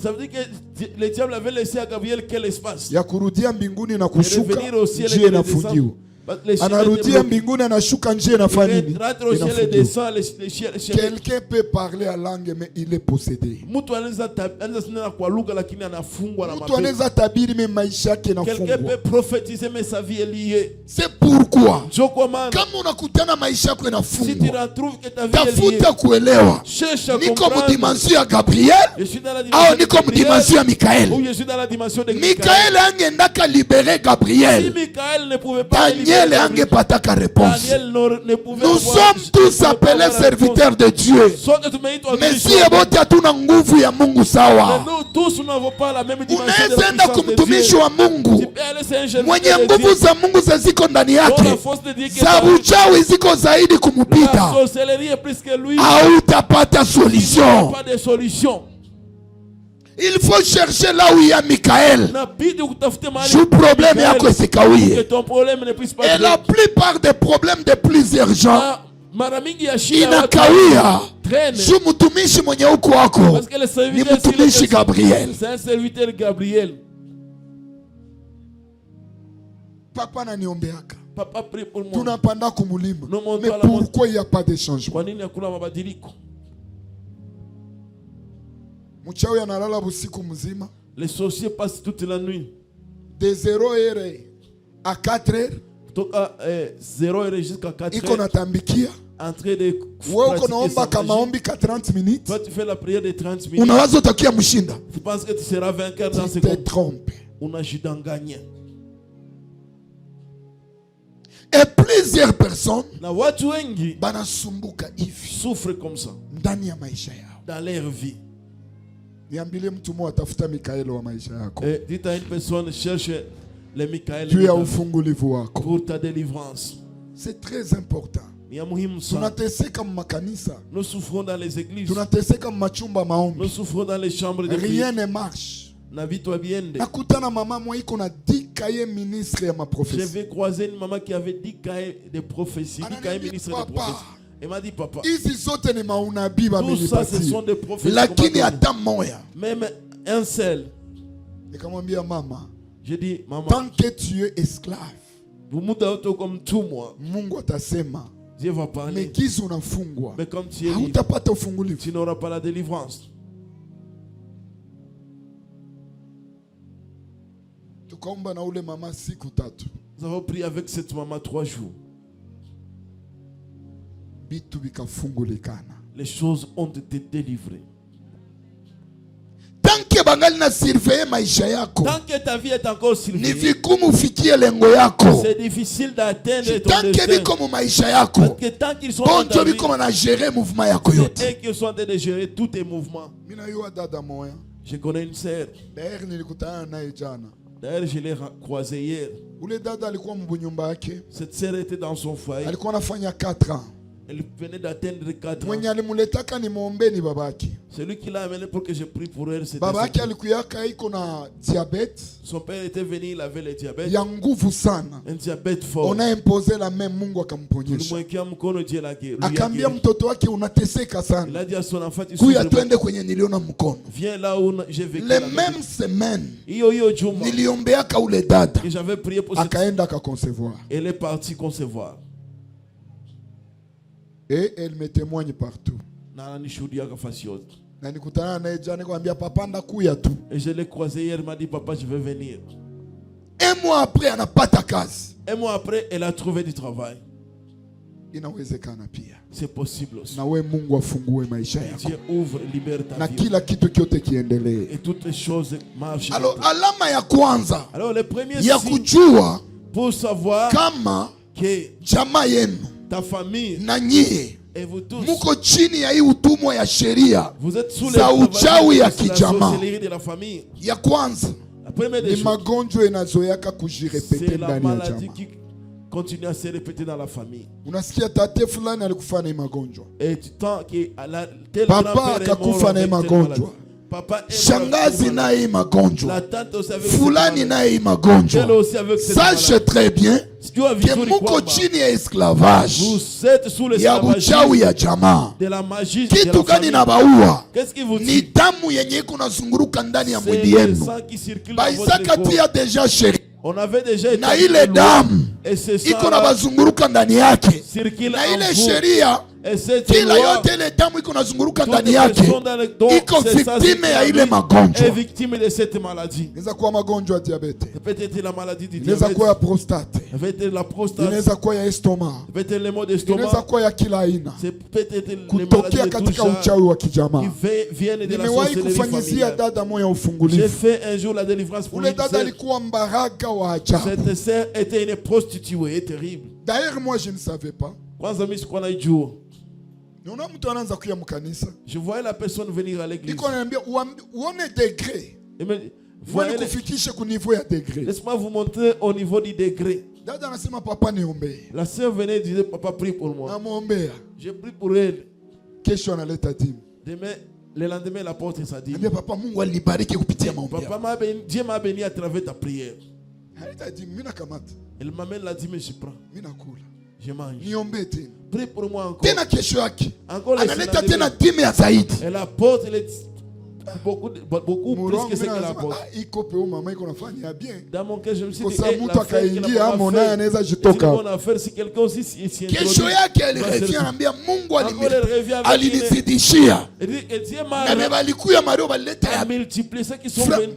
Ça veut dire que le diable avait laissé à Gabriel quel espace? Revenir au ciel et descendre. Anarudia mbinguni anashuka njia inafanya nini? Quelqu'un peut parler à langue mais il est possédé. Mtu anaweza tabiri mais maisha yake yanafungwa. Quelqu'un peut prophétiser mais sa vie est liée. C'est pourquoi kama unakutana maisha yako yanafungwa, tafuta kuelewa niko mdimension ya Gabriel au niko mdimension ya Mikael. Mikael angeendaka libere Gabriel, Daniel Daniel angepataka réponse. Nous sommes tous appelés serviteurs de Dieu. Mais si ebote hatuna nguvu ya Mungu sawa. Unaweza enda kumtumishi wa Mungu mwenye nguvu za Mungu ziko ndani yake, za uchawi ziko zaidi kumupita, hautapata solution. Il faut chercher là où il y a Michael. Joue problème yako isikawie. Et la plupart des problèmes de plusieurs gens inakawia. Joue mutumishi mwenye uko wako ni mutumishi Gabriel. C'est un serviteur Gabriel. Papa naniombeaka. Papa prie pour moi. Tunapanda kumulima. Mais pourquoi il n'y a pas de changement? Mchawi analala busiku mzima. Les sorciers passent toute la nuit. De 0h à 4h. Toka 0h jusqu'à 4h. Iko natambikia. En train de wewe uko naomba kama ombi ka 30 minutes. Toi tu fais la prière de 30 minutes. Unawaza utakia mshinda. Tu penses que tu seras vainqueur dans ce combat. Tu te trompes. Unajidanganya. Et plusieurs personnes na watu wengi banasumbuka hivi. Souffrent comme ça. Ndani ya maisha yao. Dans leur vie. Niambie mtu mmoja atafuta Mikaeli wa maisha yako. Dites à une personne cherche le Mikaeli. Tu as ufungulivu wako. Pour ta délivrance. C'est très important. Tunateseka makanisa. Nous souffrons dans les églises. Tunateseka machumba maombi. Nous souffrons dans les chambres de prière. Rien ne marche. Nakutana mama mwa iko na 10 cahiers ministre ya ma prophétie. Je vais croiser une maman qui avait 10 cahiers de prophétie, 10 cahiers ministre de prophétie. Elle m'a dit papa. Hizi zote ni maunabii tout ça ce sont des prophéties. Lakini hata moya. Même un seul. Nikamwambia mama. Je dis maman. Tant que tu es esclave. Bumuda auto comme tout moi. Mungu atasema. Dieu va parler. Mais gizi unafungwa. Mais comme tu es libre, hautapata ufungulivu. Tu n'auras pas la délivrance. Tukaomba na ule mama siku 3. Nous avons prié avec cette maman 3 jours. Bitu bikafungulikana. Les choses ont été délivrées. Tant que bangali na surveiller maisha yako. Tant que ta vie est encore surveillée. Ni vigumu ufikie lengo yako. C'est difficile d'atteindre ton destin. Tant que biko mu maisha yako. Parce que tant qu'ils sont dans ta vie. Biko na gérer mouvement yako yote. C'est eux qui sont en train de gérer tous tes mouvements. Mina yo dada moya. Je connais une sœur. D'ailleurs nilikutana naye jana. D'ailleurs, je l'ai croisé hier. Ule dada alikuwa mbunyumba yake. Cette sœur était dans son foyer. Alikuwa anafanya 4 ans. Elle venait d'atteindre 4 ans. Mwenye alimuletaka ni muombe ni babaki. Celui qui l'a amené pour que je prie pour elle, c'était babaki alikuyaka iko na diabète. Son père était venu, il avait le diabète. Ya nguvu sana. Un diabète fort. On a imposé la main, Mungu akamponyesha. Akaambia mtoto wake unateseka sana. Il a dit à son enfant, kuya twende kwenye niliona mkono. Viens là où j'ai vécu. Les mêmes semaines. Niliombeaka ule dada. Et j'avais prié pour cette. Akaenda akaconcevoir. Elle est partie concevoir. Et elle me témoigne partout. Et je l'ai croisé hier, elle m'a dit papa je vais venir. Un mois après elle n'a pas ta case. Un mois après elle a trouvé du travail. C'est possible aussi. Dieu ouvre, libère ta vie. Et toutes les choses marchent. Alors alama ya kwanza. Alors le premier ya kujua pour savoir kama que jamaa yenu ta famille na nyie et vous tous muko chini ya hii utumwa ya sheria vous êtes sous za uchawi ya kijamaa. de la famille. Ya kwanza ni magonjwa inazoyaka kujirepete ndani ya jamaa. Continue à se répéter dans la famille. Unasikia tate fulani alikufa na magonjwa. Et tu temps que papa akakufa na magonjwa. Shangazi naye magonjwa. Fulani naye magonjwa. Sache très bien que muko chini ya esclavage. Ya uchawi ya jamaa. Kitu gani na baua? Ni damu yenye iko nazunguruka ndani ya mwili yenu. Baisaka tia deja sheri. On avait déjà na ile damu iko na bazunguruka ndani yake. Na ile sheria Et cette kila loi, yote ile damu iko nazunguruka toute ndani yake personne dans le don, iko c'est ça, victime c'est ya la ile vie, magonjwa. est victime de cette maladie. Inaweza kuwa magonjwa ya diabete, Peut-être la maladie du inaweza diabète, kuwa ya prostate, peut-être la prostate, inaweza kuwa ya estoma, peut-être les maux inaweza d'estomac, kuwa ya kila aina, c'est peut-être les maladies kutokea de tout katika genre uchawi wa qui kijamaa. viennent de la Nimewahi sorcellerie kufanyizia familiale. dada moya J'ai ufungulivu. fait un jour la délivrance pour Ule une dada sœur. alikuwa mbaraga wa ajabu. Cette sœur était une prostituée terrible. D'ailleurs moi je ne savais pas. Kwanza mimi sikuwa naijua. Niona mtu anaanza kuja mkanisa. Je voyais la personne venir à l'église. Niko ananiambia uone degré. Et me- Uone voyez les- kufikisha ku niveau ya degré. Laisse-moi vous montrer au niveau du degré. Dada anasema papa niombee. La sœur venait et disait, papa, prie pour moi. Namwombea. J'ai prié pour elle. Kesho analeta timu. Demain, le lendemain, la porte s'est dit, Anambia papa Mungu alinibariki kupitia maombi papa, yako. Dieu m'a béni à travers ta prière. Aleta timu mimi nakamata. Elle m'amène la dîme, je prends. Mimi nakula. Je mange. Niombee tena. Prie pour moi encore. Tena kesho yake. Encore Analeta tena timu ya zaidi. elle apporte beaucoup plus Murongo que ce mimi qu'elle nasema apporte. iko pe mama iko nafanya bien. Dans mon cœur, je me suis Kwa dit, sababu hey, mtu l'affaire qu'elle akaingia a hapo fait, naye anaweza c'est une jitoka. bonne affaire. Si quelqu'un aussi s'y Kesho yake alirevia anambia Mungu alinizidishia. elle dit que Dieu Na m'a balikuya Mario balileta ya multiplié ceux qui sont Fra- venus.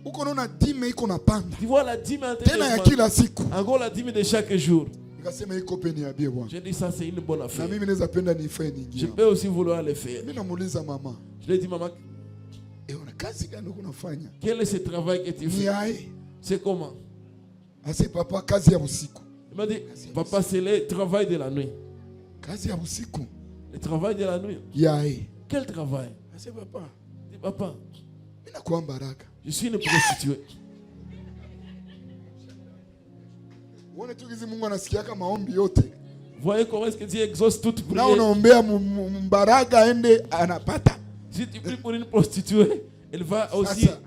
uko naona dime iko napanda. Tu vois la dîme en train Tena ya de kila siku. encore la dîme de chaque jour. Nikasema iko peni ya bie bwana. J'ai dit ça c'est une bonne Na affaire. mimi naweza penda nifanye Je nyingine. peux aussi vouloir le faire. Mimi namuuliza mama, Je lui ai dit maman, una kazi gani uko unafanya? quel est ce travail que tu Ni fais? aye. C'est comment? Ase papa kazi ya usiku. Il m'a dit, papa c'est le travail de la nuit. Kazi ya usiku. Le travail de la nuit. Yae. Quel travail? Ase papa, Je dis papa, mimi nakuwa baraka. je suis une prostituée. Uone tu kizi Mungu anasikiaka maombi yote. Voyez comment est-ce que Dieu exauce toute Na prière. unaombea mbaraka aende anapata. Si tu pries pour une prostituée, elle va aussi. Sasa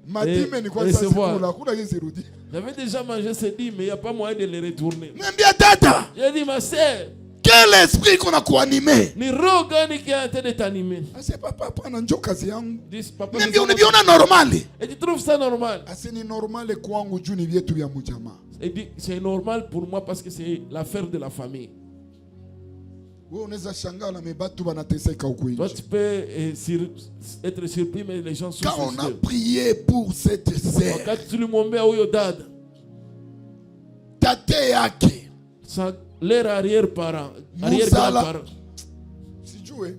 madime ni kwanza recevoir. siku hakuna jinsi rudi. J'avais déjà mangé ce dîmes, mais il n'y a pas moyen de les retourner. Niambia dada, J'ai dit, ma sœur, quel esprit kuna kuanime? ni roho gani qui est en train de t'animer? Ase papa hapana njoo kazi yangu. Dis, papa, Niambia unaviona normali? et tu trouves ça normal? Ase ni normale kwangu juu ni vyetu vya mjamaa. Il dit, c'est normal pour moi parce que c'est l'affaire de la famille. Wewe unaweza shangaa na mebatu banateseka huko Toi, nje. tu peux être surpris, mais les gens Quand souffrent. on a prié pour cette sœur, Quand tu lui m'ombea huyo dada, tate yake, leur arrière-parent, Musala. arrière-grand-parent, sijue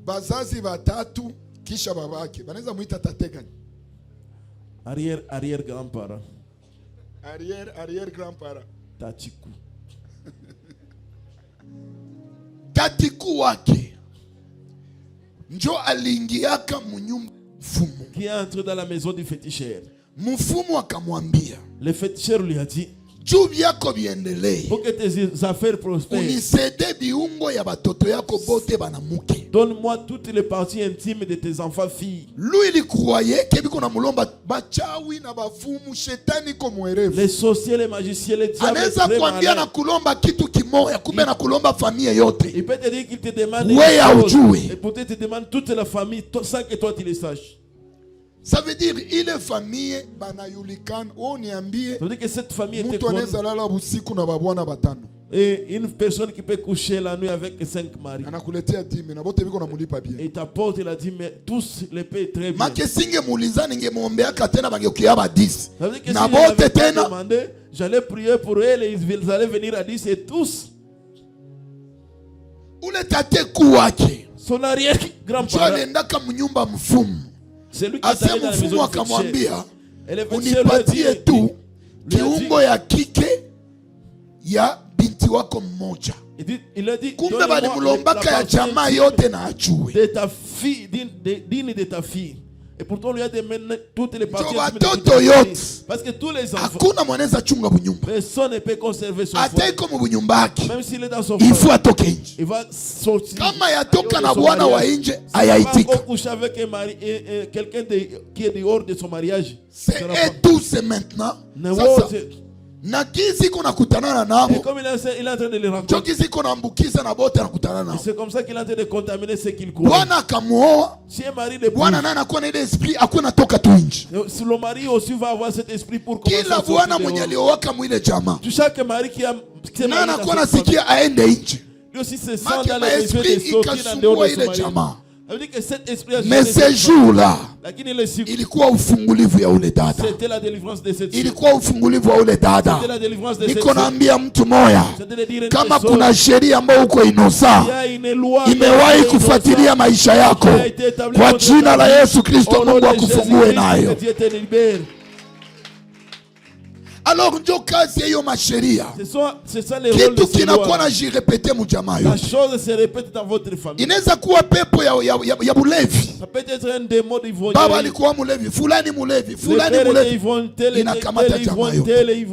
bazazi batatu kisha babake banaweza muita tate gani? arrière-grand-parent, Arrière grand-parent. Tatiku. Tatiku wake njo aliingiaka munyumba mfumu. Qui est entré dans la maison du féticheur. Mfumu akamwambia, Le féticheur lui a dit, juu vyako viendelee, pour que tes affaires prospèrent, unisede biungo ya batoto yako bote banamuke. donne-moi toutes les parties intimes de tes enfants filles. Lui il croyait que biko na mulomba bachawi na bafumu, shetani ko mwerevu. Les sorciers, les magiciens, les diables, les Anaweza très kuambia na malins. kulomba kitu kimoya, kumbe na kulomba familia yote. Il peut te dire qu'il te demande Ouais, une chose, aujue. et peut-être te demande toute la famille sans que toi tu le saches. Ça veut dire ile famille banayulikana. Oh niambie, Ça veut dire que cette famille était mtu connue. anaweza lala usiku na babwana batano. Et une personne qui peut coucher la nuit avec 5 maris. Anakuletea dimi na bote biko namulipa bien. Et t'apporte, il a dit, mais tous les paient très bien. Make singe muuliza ningemwombeaka tena bangekuya ba 10. Ça veut dire que Na si je n'avais bote pas tena demandé, j'allais prier pour elle et ils allaient venir à 10 et tous. ule tate kuwake Son njo arrière-grand-parent, aliendaka mnyumba mfumu. c'est lui qui est allé Ase dans la mfumu maison du akamwambia, féticheur. Et le féticheur lui a dit, unipatie tu lui a dit- kiungo ya kike ya binti wako mmoja. il a dit, Kumbe donne-moi balimulombaka la ya partie jamaa intime yote na ajue. de ta fille, d'une de ta fille. Et pourtant, on lui a demandé toutes les parties Ndio intimes de watoto ta fille. yote. Parce que tous les enfants, Hakuna mwanaweza chunga bunyumba. personne ne peut conserver son Hata foyer. iko mu bunyumba yake, Même s'il est dans son il faut foyer, atoke nje. il va sortir. Kama yatoka de na son bwana wa mariage. nje Il va encore hayaitika. coucher avec un mari, quelqu'un qui est dehors de son mariage. C'est Ça n'a pas- et tout c'est maintenant. Ne Sasa wote. na kizi kuna kutana Et nabo. comme il est en train de les Njo rencontrer, kizi kuna ambukiza na bote anakutana et nao. c'est comme ça qu'il est en train de contaminer ce qu'il connaît. Bwana akamuoa, Si un mari de bwana naye anakuwa na ile esprit akuna toka tu nje. si le mari aussi va avoir cet esprit pour commencer Kila à bwana sortir mwenye dehors. aliowaka mwile jamaa Tu chaque mari qui a naye anakuwa nasikia aende nje. lui aussi se sent Make dans les besoins de maesprit sortir en dehors ikasumbua de son ile mari. jamaa. Ça veut dire que cet esprit a Mais gêné ce cette femme. jour-là Lakini ile siku, ilikuwa ufungulivu ya ule dada, c'était la délivrance de cette fille. ilikuwa ufungulivu wa ule dada. C'était la délivrance de cette Niko fille. naambia mtu moya, C'était de dire une kama personne, kuna sheria ambayo uko inosa il y a une loi imewahi qui est kufuatilia innocente, maisha yako, qui a été établie kwa contre jina ta la vie. Yesu Kristo Au nom Mungu de akufungue Jésus-Christ, nayo. que Dieu te libère. Alors ndio kazi ya hiyo masheria. C'est ça les rôles de Kitu ces kinakuwa lois. na jirepete mujamaa La yote. chose se répète dans votre famille. Inaweza kuwa pepo ya bulevi. Ça peut être un démon d'ivrogne. Baba alikuwa mulevi, fulani mulevi, fulani mulevi. Inakamata jamaa yote.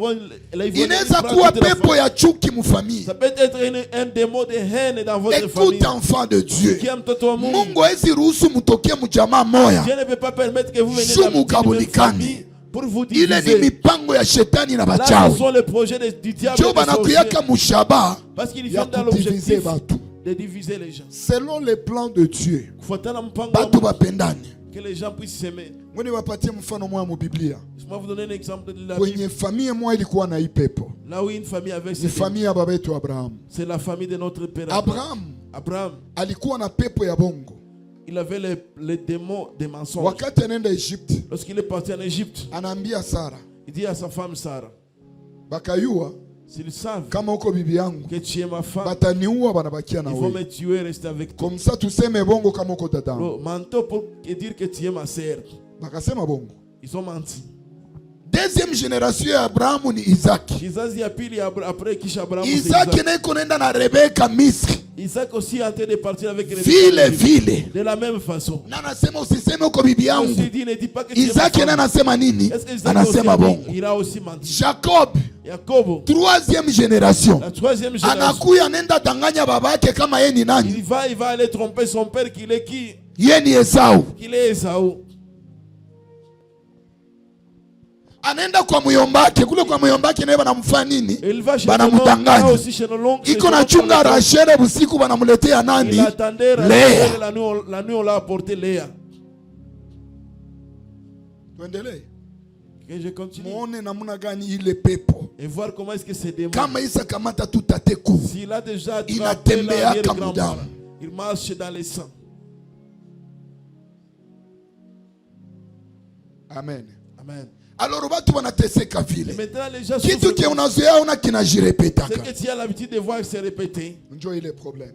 Inaweza kuwa pepo ya chuki mufamii. Ça peut être un démon de haine dans votre famille. Écoute enfant de Dieu. Qui aime mtoto wa Mungu. Mungu hawezi ruhusu mutokee mujamaa moya. Dieu ne peut pas permettre que vous veniez Shu dans une mukabulikani. famille pour vous Ile ni diviser. mipango ya shetani na Là, ce bachawi. sont les projets du diable. Ndio et des banakuyaka sorciers. mushaba Parce qu'ils ya viennent dans kudiviser l'objectif batu. de diviser les gens. Selon les plans de Dieu, Kufuatana mpango wa batu Mungu, bapendane. que les gens puissent s'aimer. Mwene wapatie mfano moya mu Biblia. Je vais vous donner un exemple de la Bible. Kwenye familia moja ilikuwa na hii pepo. Là où une famille avait Ni ces familia ya baba yetu Abraham. c'est la famille de notre père Abraham Abraham, alikuwa na pepo ya bongo. il avait les démons des mensonges. Wakati anaenda Egypte, Lorsqu'il est parti en Égypte, anaambia Sara, il dit à sa femme Sarah, bakayua s'ils savent kama uko bibi yangu, que tu es ma femme, bataniua banabakia na ils vont wewe. me tuer et rester avec toi. Comme ça tuseme bongo kama uko dadangu. Le manteau pour dire que tu es ma sœur. Bakasema bongo. Ils ont menti. Deuxième génération ya Abraham ni Isaac. Kizazi ya pili après kisha Abraham, c'est Isaac Isaac. naye kunaenda na Rebeka Misri. Isaac aussi a en train de partir avec Vile. de la même façon. Na anasema usiseme uko bibi Il yangu. dit, ne dis pas que tu es ma Isaac femme. naye anasema nini? Est-ce que Isaac aussi Anasema a dit, bongo. il a aussi menti. Jacob, Jacob, troisième génération. la troisième génération, Anakuya anaenda danganya babake kama yeye ni nani? il va aller tromper son père qu'il est qui? Yeye ni Esau. Qu'il est Esaü. Anaenda kwa muyombake, kule kwa muyombake naye banamfanya nini? Il va chez Banamdanganya. nos aussi chez nos l'oncle. Iko na chunga Rachel busiku banamuletea nani? Il attendait Léa. la nuit on l'a apporté Léa. Tuendelee. Que je continue. Muone namna gani ile pepo. Et voir comment est-ce que c'est démon. Kama Isa kamata tu tateku. S'il a déjà Inatembea l'arrière-grand-mère, kamudamu. il marche dans les sangs. Amen. Amen. Alors watu wanateseka Et vile. maintenant les gens Kitu souffrent. ke unazoea una C'est kinajirepetaka. que tu as l'habitude de voir se répéter. Njoo ile problem.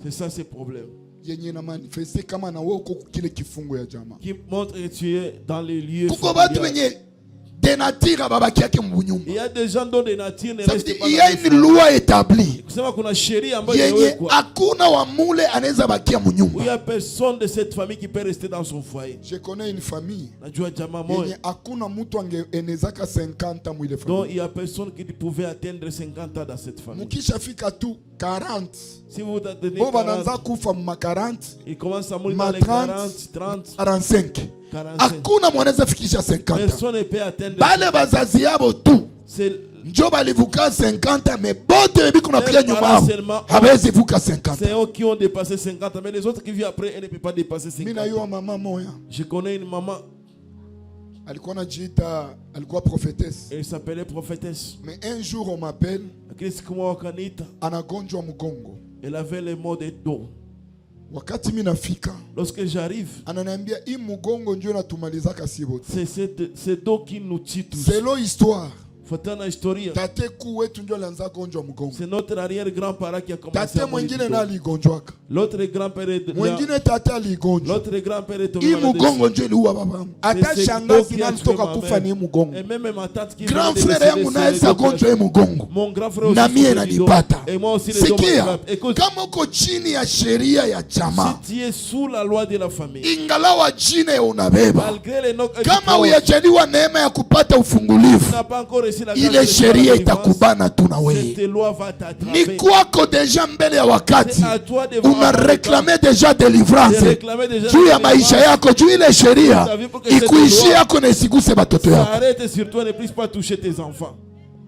C'est ça ce problème. Yenye na manifeste kama na wewe uko kile kifungo ya jamaa. Qui montre que tu es dans les lieux. Kuko batu familiaux. wenye denatira babaki yake mbunyumba. Il y a des gens dont des natures ne Ça veut restent dire pas il y dans a les une loi établie. kusema kuna sheria ambayo Yenye imewekwa. hakuna wa mule anaweza bakia Il y mnyumba. a personne de cette famille qui peut rester dans son foyer. Je connais une famille Najua jamaa moja yenye hakuna mtu angeenezaka 50 mwile dont famille. il y a personne qui pouvait atteindre 50 ans dans cette famille. Mukishafika tu 40 Si vous attendez bo 40, banaanza kufa ma 40 il commence à mourir ma dans les 30, 40, 30, 45. 45. Hakuna mwanaweza fikisha 50. Personne ne peut atteindre. Bale bazazi yabo tu C'est njo balivuka 50 mais bote biko na pia nyuma yao seulement hawezi vuka 50. c'est eux qui ont dépassé 50 ans. Mais les autres qui vivent après, elles ne peuvent pas dépasser 50 Mimi ans. najua mama moya Je connais une maman, alikuwa anajiita alikuwa prophetess, elle s'appelait prophétesse. mais un jour on m'appelle Kristo kama wakanita, anagonjwa mgongo. elle avait les maux de dos. Wakati mimi nafika Lorsque j'arrive, ananiambia hii mgongo ndio natumalizaka si wote. c'est dos qui nous tue tous. C'est lo histoire. Fatana historia. Tate kuu wetu ndio alianza gonjwa mgongo. C'est notre arrière-grand-parent qui a commencé Tate à mourir mwingine du na dos. aligonjwaka. L'autre grand-père est Mwingine tate aligonjwa. l'autre grand-père est tombé Hii malade. mgongo ndio iliua babangu. Hata C'est shangazi qui a na tué alitoka ma kufa mère. ni mgongo. Et même ma tante qui Grand venait de frère décéder, yangu c'est naye les sa dos gonjwa hii mgongo. Mon grand frère aussi Na mie souffre du dos. nanipata. Et moi aussi les dos Sikia, m'attrapent. Écoute, kama uko chini ya sheria ya chama, si tu es sous la loi de la famille, ingalawa jina unabeba, malgré les noms que tu kama portes, uyajaliwa neema ya kupata ufungulivu, tu n'as pas encore reçu la grâce ile de sheria la itakubana tu na délivrance, wewe. cette loi va t'attraper. Ni kwako deja mbele ya wakati, C'est à toi de voir una le reklame deja temps, deliverance de réclamer déjà juu la ya maisha délivrance. yako, juu ile sheria ikuishie yako na isiguse batoto yako. Arrête sur toi, ne puisse pas toucher tes enfants.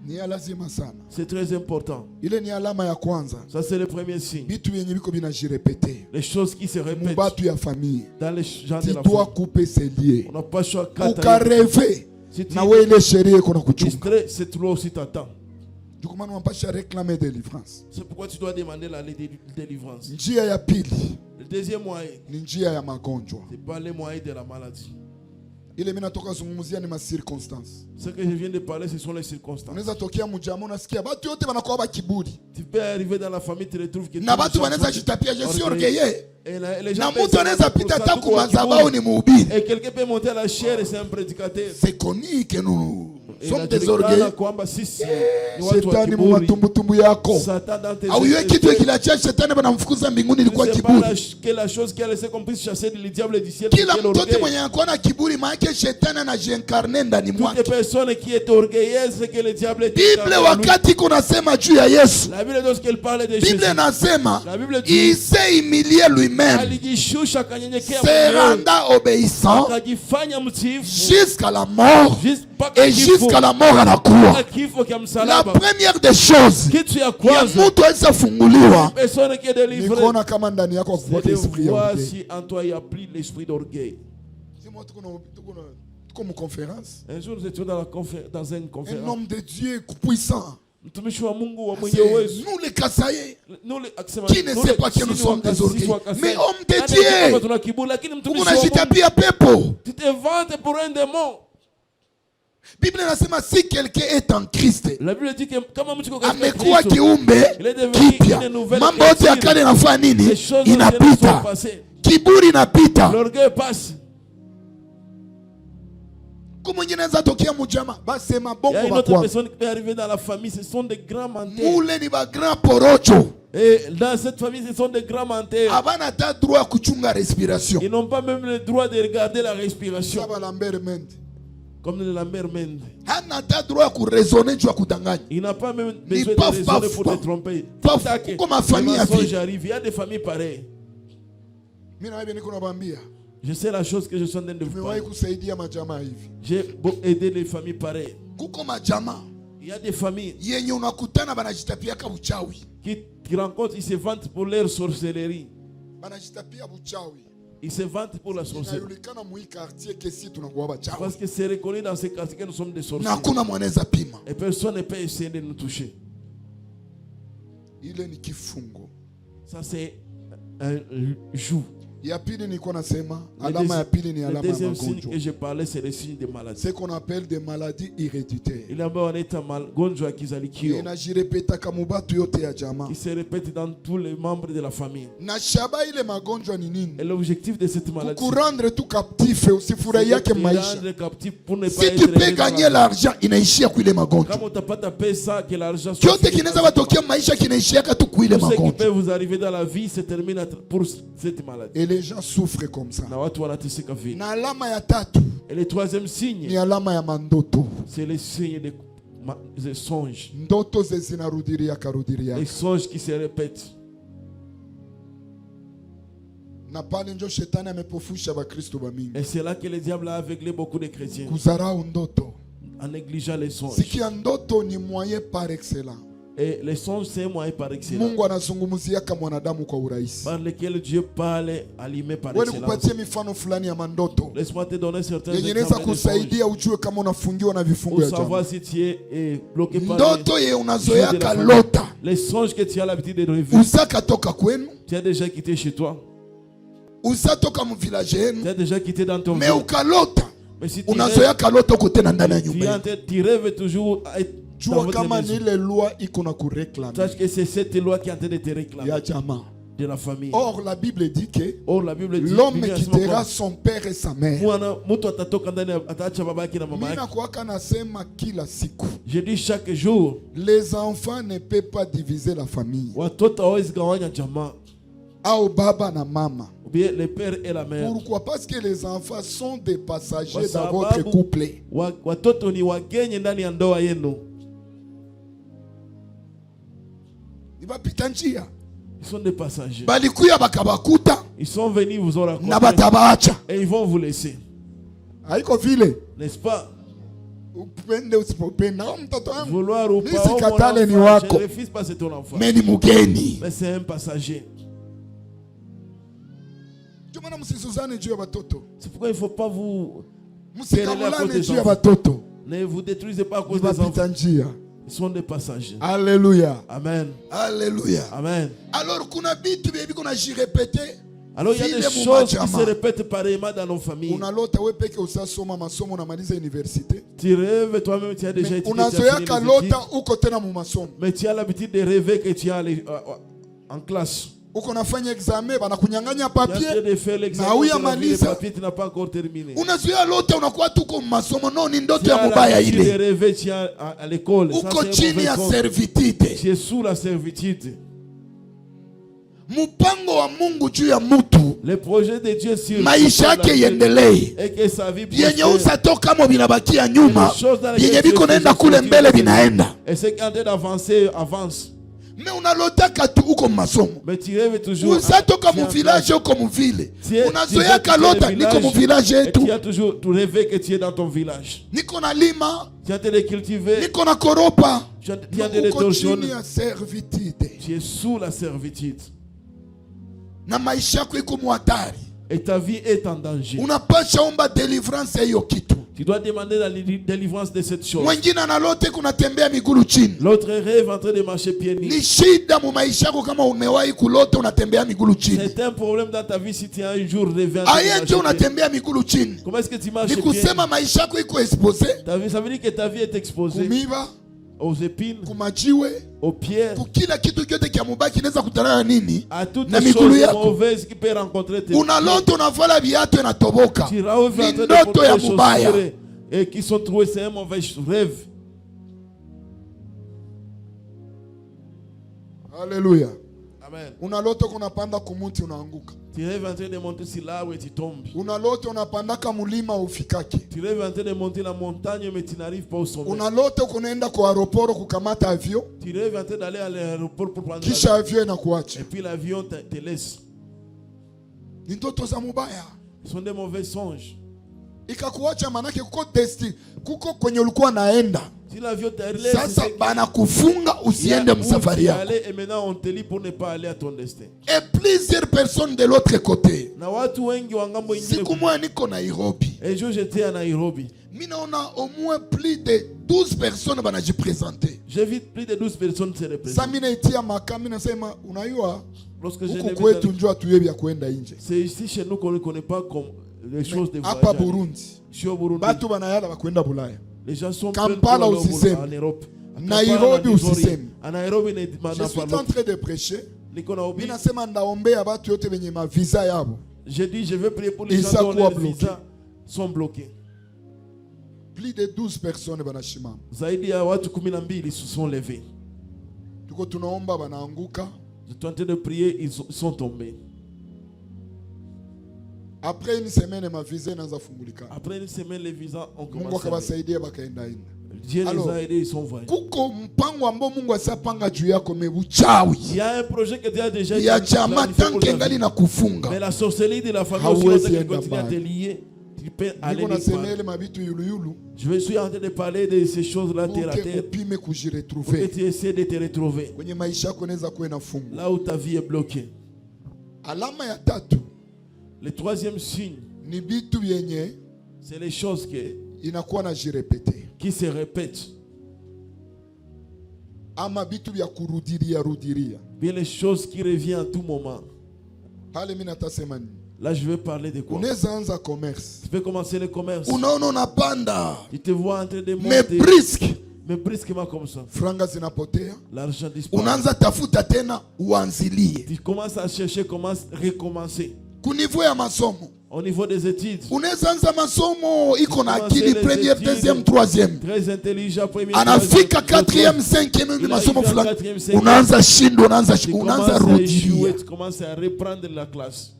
Ni ya lazima sana. C'est très important. Ile ni alama ya kwanza, Ça, c'est le premier signe. bitu yenye biko binajirepete Les choses qui se répètent mubatu ya famille. dans les gens Tu de la dois famille. couper ces liens. On n'a pas le choix. Quand Ukareve si tu na wewe ile sheria iko na kuchunga. distrait, cette loi aussi t'attend. Jukumana mpasha réclamer délivrance. C'est pourquoi tu dois demander la délivrance. Njia ya pili Le deuxième moyen, ni njia ya magonjwa. c'est pas le moyen de la maladie. Ile mimi natoka zungumzia ni ma circonstances. Ce que je viens de parler, ce sont les circonstances. Unaweza tokea mjamaa unasikia watu wote wanakuwa ba kiburi. Tu peux arriver dans la famille, tu retrouves que Na watu wanaweza jitapia je suis orgueilleux. Na mtu anaweza pita hata kwa madhabahu ni mhubiri. Et quelqu'un peut monter à la chair et c'est un prédicateur. C'est connu que nous sommes des orgueilleux. Shetani mu matumbutumbu yako. Au yeye kitu kiliachia shetani banamfukuza mbinguni ilikuwa kiburi. La chose qui a laissé qu'on puisse chasser le diable du ciel. Kila mtoto mwenye anakuwa na kiburi maana shetani anajiincarner ndani mwake. Toute personne qui est orgueilleuse c'est que le diable est. Bible wakati kunasema juu ya Yesu. La Bible lorsqu'elle parle de Jésus. Bible inasema il s'est humilié lui-même. Se renda obéissant jusqu'à la mort et jusqu'à la mort à la croix. La première des choses ya mtu aweza funguliwa ni kuona kama ndani yako kwa esprit ya orgueil. Si en toi il y a pris l'esprit d'orgueil. Tuko mu conférence. Un jour nous étions dans une conférence. Un homme de Dieu puissant. Nous les Kasaïs qui ne sait pas que nous sommes des orgueils. Mais homme de Dieu, tu te vantes pour un démon. Bible nasema si quelqu'un est en Christ, la Bible dit que kama mtu kwa amekuwa kiumbe kipya. Mambo yote ya kale yanafanya nini? Inapita. Kiburi inapita. L'orgueil passe. Comment il y a une autre personne qui peut arriver dans la famille, ce sont des grands menteurs. Et dans cette famille, ce sont des grands menteurs. Ils n'ont pas même le droit de regarder la respiration. Comme le Lambert Mende. Il n'a pas même besoin de raisonner pour te tromper. Il y a des familles pareilles. Je sais la chose que je suis en train de vous parler. J'ai aidé les familles pareilles. Il y a des familles qui rencontrent, ils se vantent pour leur sorcellerie. Ils se vantent pour la sorcellerie. Parce que c'est reconnu dans ces quartiers que nous sommes des sorciers. Et personne ne peut essayer de nous toucher. Ça c'est un joug. Le deuxième signe que je parlais, c'est le signe des maladies. Ce qu'on appelle des maladies héréditaires. Qui se répète dans tous les membres de la famille. Et l'objectif de cette maladie, si tu peux gagner l'argent, inaishia kwa ile magonjwa. Kyote kinaweza batokea maisha kinaishia tu kwa ile magonjwa. Ce qui peut vous arriver dans la vie se termine pour cette maladie. Et les gens souffrent comme ça. Na alama ya tatu. Et le troisième signe, ni alama ya mandoto. C'est le signe des songes. Ndoto zinarudiria karudiria. Les songes qui se répètent. Na pale ndio shetani amepofusha bakristo bamingi. Et c'est là que le diable a aveuglé beaucoup de chrétiens. Kuzarau ndoto. En négligeant les songes. Sikia ndoto ni moyen par excellence. Et les songes c'est un moyen par excellence. Mungu anazungumzia kama mwanadamu kwa urahisi. Par lequel Dieu parle allumé par excellence. Wewe nikupatie mifano fulani ya mandoto. Laisse-moi te donner certains exemples. Inaweza kusaidia ujue kama unafungiwa na vifungo ya savoir si tu es bloqué par ndoto ye unazoea kalota. Les songes que tu as l'habitude de rêver. Usaka toka kwenu. Tu as déjà quitté chez toi. Usatoka mu village yenu. Tu as déjà quitté dans ton mais ukalota. Mais si unazoea kalota uko tena ndani ya nyumba. Tu rêves toujours jua kama ni ile loi iko na kuréclamer. Sache que c'est cette loi qui est en train de te réclamer. Ya jamaa. De la famille. Or la Bible dit que l'homme quittera son père et sa mère. Je dis chaque jour, les enfants ne peuvent pas diviser la famille. Au baba na mama. Ou bien le père et la mère. Pourquoi? Parce que les enfants sont des passagers dans votre couple. Watoto ni wageni ndani ya ndoa yenu. Ibapita njia. Ils sont des passagers. Balikuya bakabakuta. Ils sont venus vous ont rencontré. Na batabaacha. Et ils vont vous laisser. Haiko vile. N'est-ce pas? Upende usipopenda mtoto wangu. Vouloir ou pas. Nisikatale ni wako. Je refuse pas c'est ton enfant. Mais ni mugeni. Mais c'est un passager. C'est pourquoi il ne faut pas vous quereller à cause des enfants. Ne vous détruisez pas à cause des enfants. Ils sont des passagers. Alléluia. Amen. Alléluia. Amen. Alors kuna bitu bibi kuna jirepete. Alors il y a des choses qui se répètent pareillement dans nos familles. Unalota wewe peke usasoma masomo unamaliza université. Tu rêves toi-même, tu as déjà étudié. Unazoea kalota uko tena mu masomo. Mais tu as l'habitude de rêver que tu es en classe. Uko nafanya examen banakunyang'anya Tu as papier. de faire l'examen, le papier tu n'as pas encore terminé. Unazoea lota unakuwa tuko mu masomo no ni ndoto ya Tu as mubaya l'habitude de ile. rêver, tu es à l'école. Ça, Uko c'est un chini mauvais ya compte. servitude. Tu es sous la servitude. Mpango wa Mungu juu ya mtu Le projet de Dieu sur maisha yake iendelee. et que sa vie Yenye prospère. usatoka mo binabakia nyuma. Yenye biko naenda kule mbele binaenda. Et c'est quand tu d'avancer, avance. Mais unalotaka tu uko masomo. Mais tu rêves toujours. Usatoka mu village uko mu ville. Unazoea kalota niko mu village yetu. Tu as toujours rêvé que tu es dans ton village. Niko na lima. Tu as été cultivé. Niko na koropa. Tu as été rétorsionné. Tu es sous la servitude. Na maisha yako iko mu hatari. Et ta vie est en danger. Unapasha omba deliverance ya hiyo kitu. Tu dois demander la délivrance de cette chose. Mwingine analote kunatembea migulu chini. L'autre rêve en train de marcher pieds nus. Ni shida mu maisha yako kama umewahi kulota unatembea migulu chini. C'est un problème dans ta vie si tu as un jour rêvé. Ayeje unatembea migulu chini. Comment est-ce que tu marches pieds nus? Ni kusema maisha yako iko exposé. Ça veut dire que ta vie est exposée. Kumiba, aux épines, kumajiwe, aux pierres, kukila kitu kyote kia mubaki inaweza kutana na nini? à toutes na les migulu choses yako. mauvaises qui peuvent rencontrer tes Unalota unavala viatu inatoboka. Tu rêves Ni en train de ndoto porter ya des mubaya. chaussures et qui sont troués, c'est un mauvais rêve. Alléluia. Amen. Unalota kunapanda kumuti unaanguka. Tu rêves en train de monter sur l'arbre et tu tombes. Unalota unapandaka mulima ufikaki. Tu rêves en train de monter la montagne mais tu n'arrives pas au sommet. Unalota kunaenda kwa aeroport kukamata avion. Tu rêves en train d'aller à l'aéroport pour prendre Kisha l'avion. avion inakuacha. Et puis l'avion te laisse. Ni ndoto za mubaya. Ce sont des mauvais songes. Ikakuacha manake kuko destiny. Kuko kwenye ulikuwa naenda. Si l'avion te laisse, Sasa bana kufunga usiende msafari yako. Et maintenant on te lit pour ne pas aller à ton destin. Et plusieurs personnes de l'autre côté. Na watu wengi wa ngambo ingine. Siku moja niko Nairobi. Un jour j'étais à Nairobi. Mimi naona au moins plus de 12 personnes banajipresenter. J'ai vu plus de 12 personnes se représenter. Sasa mimi naitia makami nasema unajua lorsque je huko kwetu njoo atuyebi ya kwenda nje. C'est ici chez nous qu'on ne connaît pas comme les choses de voyage. Hapa Burundi. Sio Burundi. Batu banayala bakwenda Bulaya. Les gens sont Kampala usiseme. En Europe. Nairobi usiseme. En Nairobi ne Je suis en train de prêcher. Niko Mimi nasema ndaombea batu yote wenye ma visa yabo. Je dis je vais prier pour les gens dont les visas sont bloqués. Plus de 12 personnes banashimama. Zaidi ya watu 12 se sont levés. Tuko tunaomba banaanguka. Je suis en train de prier, ils sont tombés. Après une semaine ma visa inaanza fungulika. Après une semaine les visas ont commencé. Mungu akawasaidia bakaenda ina. Dieu les a aidés, ils sont voyagés. Kuko mpango ambao Mungu asapanga juu yako mebuchawi. Il y a un projet que Dieu a déjà ya chama tanke ngali na kufunga. Mais la sorcellerie de la famille aussi continue à te lier. Tu peux aller Je suis en train de parler de ces choses-là terre à terre. Pour que tu essaies de te retrouver. Là où ta vie est bloquée. Le troisième signe, c'est les choses qui se répètent. Bien les choses qui reviennent à tout moment. Là, je vais parler de quoi? Tu peux commencer le commerce. Tu te vois en train de monter. Mais brusquement comme ça. L'argent disparaît. Tu commences à chercher comment recommencer. Au niveau des études. Très intelligent, premier. Anafika 4e, 5e masomo fulani. Unaanza shindwa, unaanza rudia. Tu commences à reprendre la classe.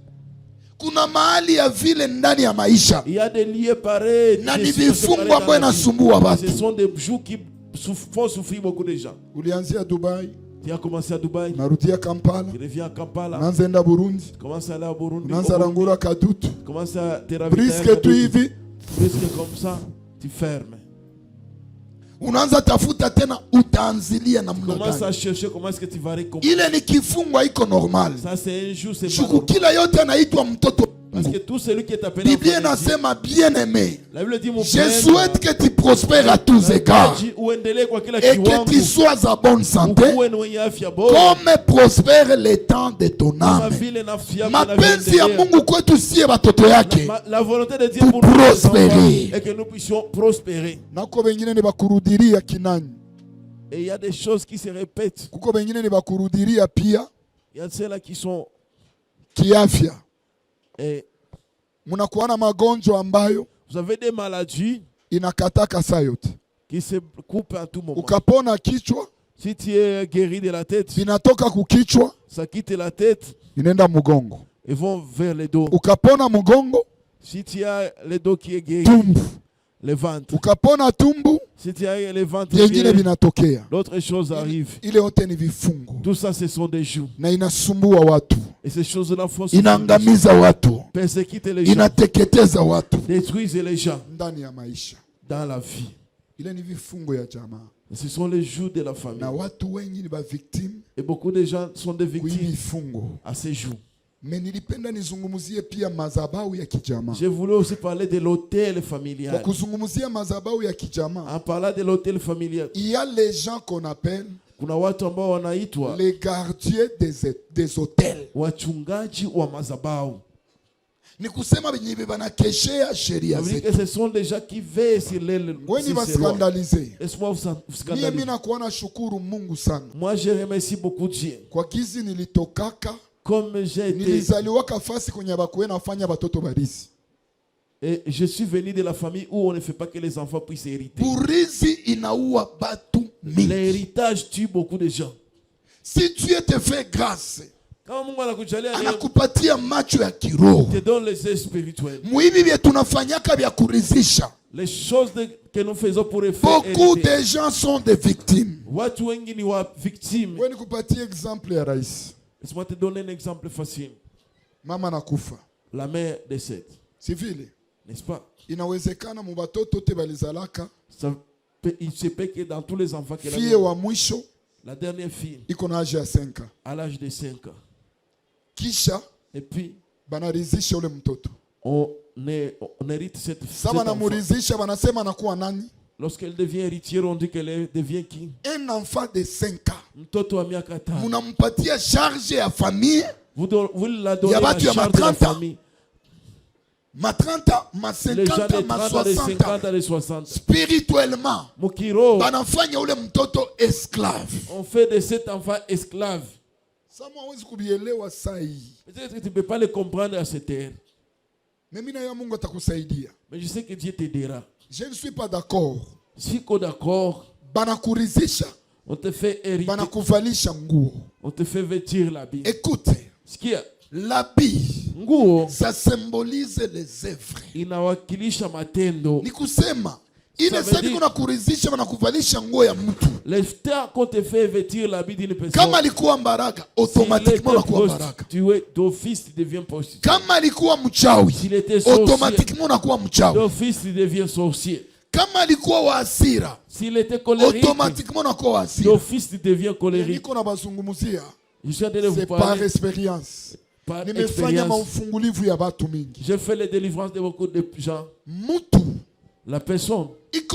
Kuna mahali ya vile ndani ya maisha. Il y a des lieux pareils. Na ni vifungo ambayo inasumbua watu. Ce sont des jours qui font souffrir beaucoup de gens. Ulianzia Dubai. Tu as commencé à Dubai. Narudia Kampala. Tu reviens à Kampala. Unaanza enda Burundi. Tu commences à aller à Burundi. Unaanza rangura Kadutu. Tu commences à te ravitailler. Presque tu hivi. Presque comme ça, tu fermes. Unaanza tafuta tena utaanzilia namna gani? Commence à chercher comment est-ce que tu vas recommencer. Ile ni kifungo iko normal. Ça c'est un jour c'est pas normal. Kila yote anaitwa mtoto. wangu. que tout celui qui est appelé Biblia inasema bien-aimé, la Bible dit, mon je souhaite que tu prospères à tous égards et que tu sois à bonne santé, comme prospère le temps de ton âme. Mapenzi ya Mungu kwetu sie batoto yake, la volonté de Dieu pour prospérer et que nous puissions prospérer. Nako bengine ni bakurudiria kinani. Et il y a des choses qui se répètent. Kuko bengine ni bakurudiria pia. Il y a ceux-là qui sont kiafya. Et munakuwa na magonjwa ambayo vous avez des maladies inakataka saa yote, qui se coupent à tout moment. Ukapona kichwa, si tu es guéri de la tête, binatoka kukichwa, ça quitte la tête, inaenda mugongo. Ils vont vers les dos. Ukapona mugongo, si tu as le dos qui est guéri, tumbu. Le ventre. Ukapona tumbu, si tu as le ventre vingine vinatokea. D'autres choses arrivent. Ile yote ni vifungo. Tout ça, ce sont des joues. Na inasumbua watu. Et ces choses-là font inaangamiza watu. Persécutent les gens. Inateketeza watu. Détruisent les gens. Ndani ya maisha. Dans la vie. Ile ni vifungo ya jamaa. Et ce sont les joues de la famille. Na watu wengi ni ba victimes. Et beaucoup de gens sont des victimes vifungo. À ces joues. Mais nilipenda nizungumuzie pia madhabahu ya kijamaa. Je voulais aussi parler de l'hôtel familial. Kwa kuzungumzia madhabahu ya kijamaa. En parlant de l'hôtel familial. Il y a les gens qu'on appelle kuna watu ambao wanaitwa les gardiens des hôtels. Wachungaji wa madhabahu. Ni kusema benye banakeshea sheria zetu. Ce sont des gens qui veillent sur les lois. Laisse-moi vous scandaliser. Mimi nakuwa na shukuru Mungu sana. Moi je remercie beaucoup Dieu. Kwa kizi nilitokaka. Comme j'ai été. Nilizaliwaka fasi kwenye bakuwe nafanya batoto barisi. Et je suis venu de la famille où on ne fait pas que les enfants puissent hériter. Burizi inaua batu mingi. L'héritage tue beaucoup de gens. Si Dieu te fait grâce, kama Mungu anakujalia anakupatia macho ya kiroho. Te donne les yeux spirituels. Muhibi vya tunafanyaka vya kuridhisha. Les choses que nous faisons pour faire beaucoup de gens sont des victimes. Watu wengi ni wa victimes. Wewe nikupatie exemple ya rais. Laisse-moi te donner un exemple facile. Mama nakufa. La mère décède. Si vile. N'est-ce pas? Inawezekana mubatoto te balizalaka. Il se peut que dans tous les enfants qu'elle a. Fille wa mwisho. La dernière fille. Iko na âge ya 5 ans. À l'âge de 5 ans. Kisha. Et puis. Banarizisha ule mtoto. On hérite cette fille. Saba na murizisha banasema anakuwa nani? Lorsqu'elle devient héritière, on dit qu'elle devient qui? Un enfant de 5 ans. Mtoto wa miaka 5. Munampatia charge ya famille. Vous la donnez la charge de la famille. Ma 30 ans, ma 50 ans, ma 60 ans. Spirituellement, banafanya ule mtoto esclave. On fait de cet enfant esclave. Peut-être que tu ne peux pas le comprendre à cette heure. Mais je sais que Dieu t'aidera. Je ne suis pas d'accord. Si tu es d'accord, on te fait hériter. On te fait vêtir l'habit. Écoutez. Ce qu'il y a. L'habit, ça symbolise les œuvres. Inawakilisha matendo. Ni kusema ile sasa kuna kuridhisha na kuvalisha nguo ya mtu. L'effet qu'on te fait vêtir l'habit d'une personne. Kama alikuwa baraka, automatiquement unakuwa baraka. Tu es d'office, tu deviens prostitué. Kama alikuwa mchawi, automatiquement unakuwa mchawi. D'office, tu deviens sorcier. Kama alikuwa wa hasira, s'il était colérique, automatiquement unakuwa wa hasira. D'office, tu deviens colérique. Niko na bazungumzia. C'est par expérience. J'ai fait les délivrances de beaucoup de gens. La personne est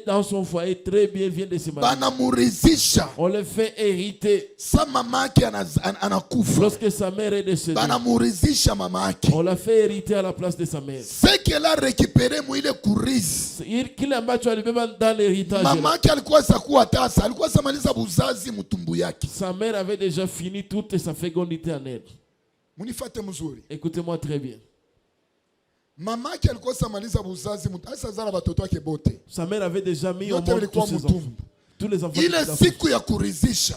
dans son foyer très bien, vient de se marier. On le fait hériter. Lorsque sa mère est décédée, on l'a fait hériter à la place de sa mère. Ce qu'elle a récupéré, qu'il a battu dans l'héritage. Sa mère avait déjà fini toute sa fécondité en elle. Écoutez-moi très bien. Sa mère avait déjà mis au monde tous ses enfants. Tous les enfants.